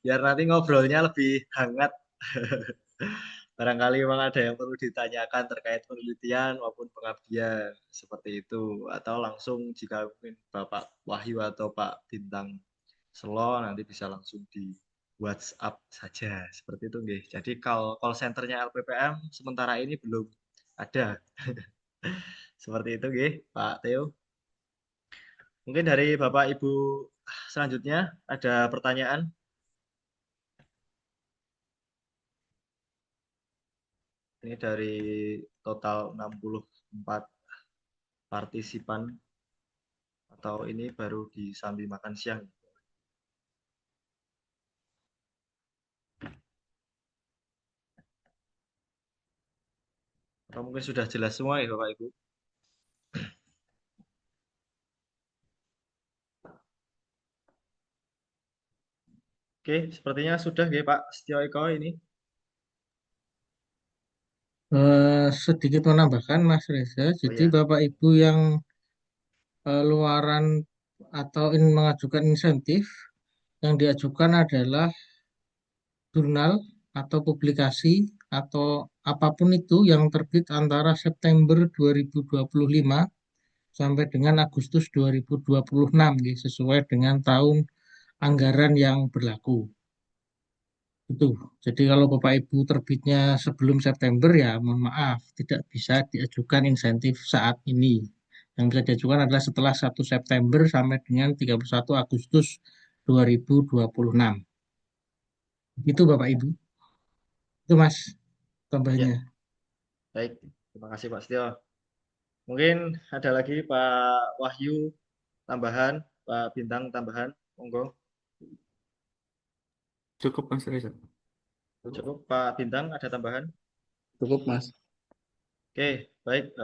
Biar nanti ngobrolnya lebih hangat. barangkali memang ada yang perlu ditanyakan terkait penelitian maupun pengabdian seperti itu, atau langsung jika mungkin Bapak Wahyu atau Pak Bintang Selo nanti bisa langsung di WhatsApp saja seperti itu nggih. Jadi call centernya LPPM sementara ini belum ada. Seperti itu nggih, Pak Theo. Mungkin dari Bapak Ibu selanjutnya ada pertanyaan. Ini dari total 64 partisipan atau ini baru disambi makan siang. Atau mungkin sudah jelas semua ya Bapak Ibu. Oke, sepertinya sudah ya Pak Setio Eko ini. Sedikit menambahkan Mas Reza, Oh jadi ya, Bapak Ibu yang luaran atau ingin mengajukan insentif, yang diajukan adalah jurnal atau publikasi atau apapun itu yang terbit antara September 2025 sampai dengan Agustus 2026, gitu, sesuai dengan tahun anggaran yang berlaku. Itu. Jadi kalau Bapak Ibu terbitnya sebelum September ya mohon maaf tidak bisa diajukan insentif saat ini. Yang bisa diajukan adalah setelah 1 September sampai dengan 31 Agustus 2026. Itu Bapak Ibu. Itu Mas ya, tambahannya. baik. Terima kasih Pak Setio. Mungkin ada lagi Pak Wahyu tambahan, Pak Bintang tambahan, monggo. Cukup Mas Reza. Cukup Pak Bintang ada tambahan? Cukup, Mas. Oke, baik.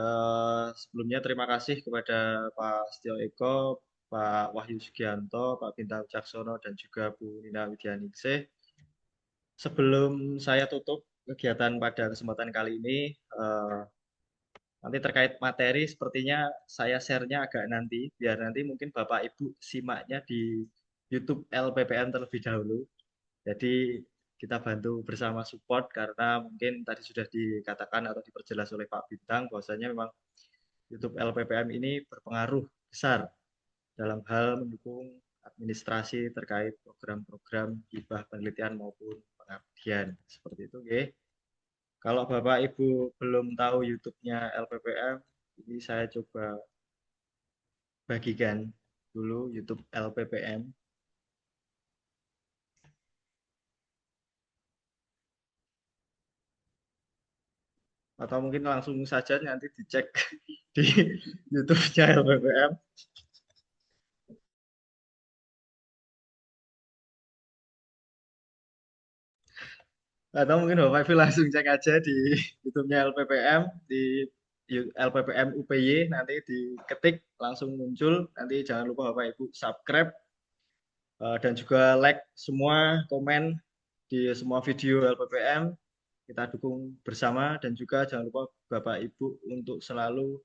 Sebelumnya terima kasih kepada Pak Setio Eko, Pak Wahyu Sugianto, Pak Bintang Caksono, dan juga Bu Nina Widianingsih. Sebelum saya tutup kegiatan pada kesempatan kali ini, nanti terkait materi sepertinya saya share-nya agak nanti, biar nanti mungkin Bapak Ibu simaknya di YouTube LPPM terlebih dahulu. Jadi kita bantu bersama support karena mungkin tadi sudah dikatakan atau diperjelas oleh Pak Bintang bahwasanya memang YouTube LPPM ini berpengaruh besar dalam hal mendukung administrasi terkait program-program hibah penelitian maupun pengabdian. Seperti itu, nggih. Kalau Bapak Ibu belum tahu YouTube-nya LPPM, ini saya coba bagikan dulu YouTube LPPM. Atau mungkin langsung saja nanti dicek di YouTube-nya LPPM. Atau mungkin Bapak Ibu langsung cek aja di YouTube-nya LPPM, di LPPM UPY, nanti diketik langsung muncul. Nanti jangan lupa Bapak Ibu subscribe dan juga like semua, komen di semua video LPPM. Kita dukung bersama dan juga jangan lupa Bapak Ibu untuk selalu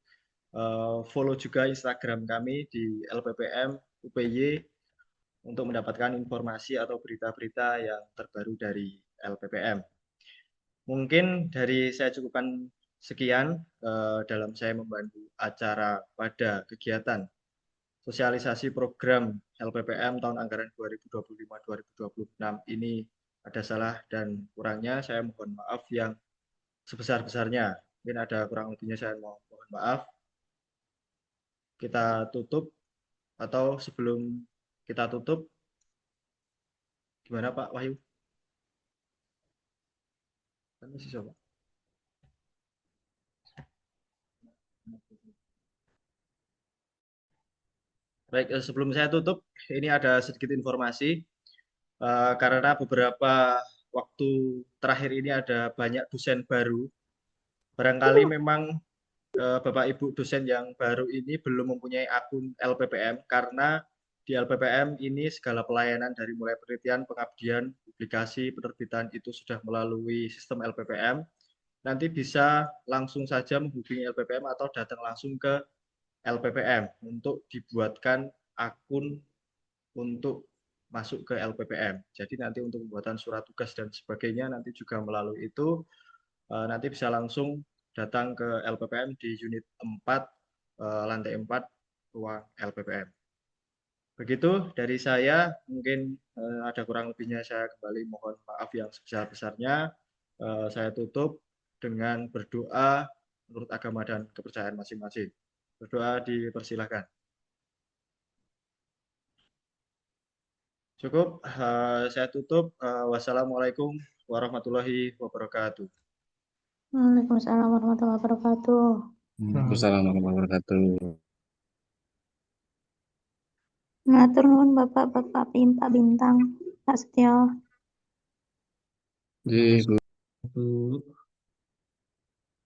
follow juga Instagram kami di LPPM UPY untuk mendapatkan informasi atau berita-berita yang terbaru dari LPPM. Mungkin dari saya cukupkan sekian dalam saya membantu acara pada kegiatan sosialisasi program LPPM tahun anggaran 2025-2026 ini ada salah dan kurangnya saya mohon maaf yang sebesar-besarnya. Mungkin ada kurang lebihnya saya mohon maaf. Kita tutup atau sebelum kita tutup, gimana Pak Wahyu? Kan masih coba. Baik, sebelum saya tutup, ini ada sedikit informasi. Karena beberapa waktu terakhir ini ada banyak dosen baru. Barangkali memang Bapak Ibu dosen yang baru ini belum mempunyai akun LPPM karena di LPPM ini segala pelayanan dari mulai penelitian, pengabdian, publikasi, penerbitan itu sudah melalui sistem LPPM. Nanti bisa langsung saja menghubungi LPPM atau datang langsung ke LPPM untuk dibuatkan akun untuk masuk ke LPPM. Jadi nanti untuk pembuatan surat tugas dan sebagainya nanti juga melalui itu. nanti bisa langsung datang ke LPPM di unit 4, lantai 4, ruang LPPM. Begitu dari saya, mungkin ada kurang lebihnya saya kembali mohon maaf yang sebesar-besarnya. Saya tutup dengan berdoa menurut agama dan kepercayaan masing-masing. Berdoa dipersilahkan. Cukup, saya tutup. Wassalamualaikum warahmatullahi wabarakatuh. Waalaikumsalam warahmatullahi wabarakatuh. Wassalamualaikum warahmatullahi wabarakatuh. Matur nuwun Bapak-bapak Pak Bintang, Pak Setio. Jadi, Satu.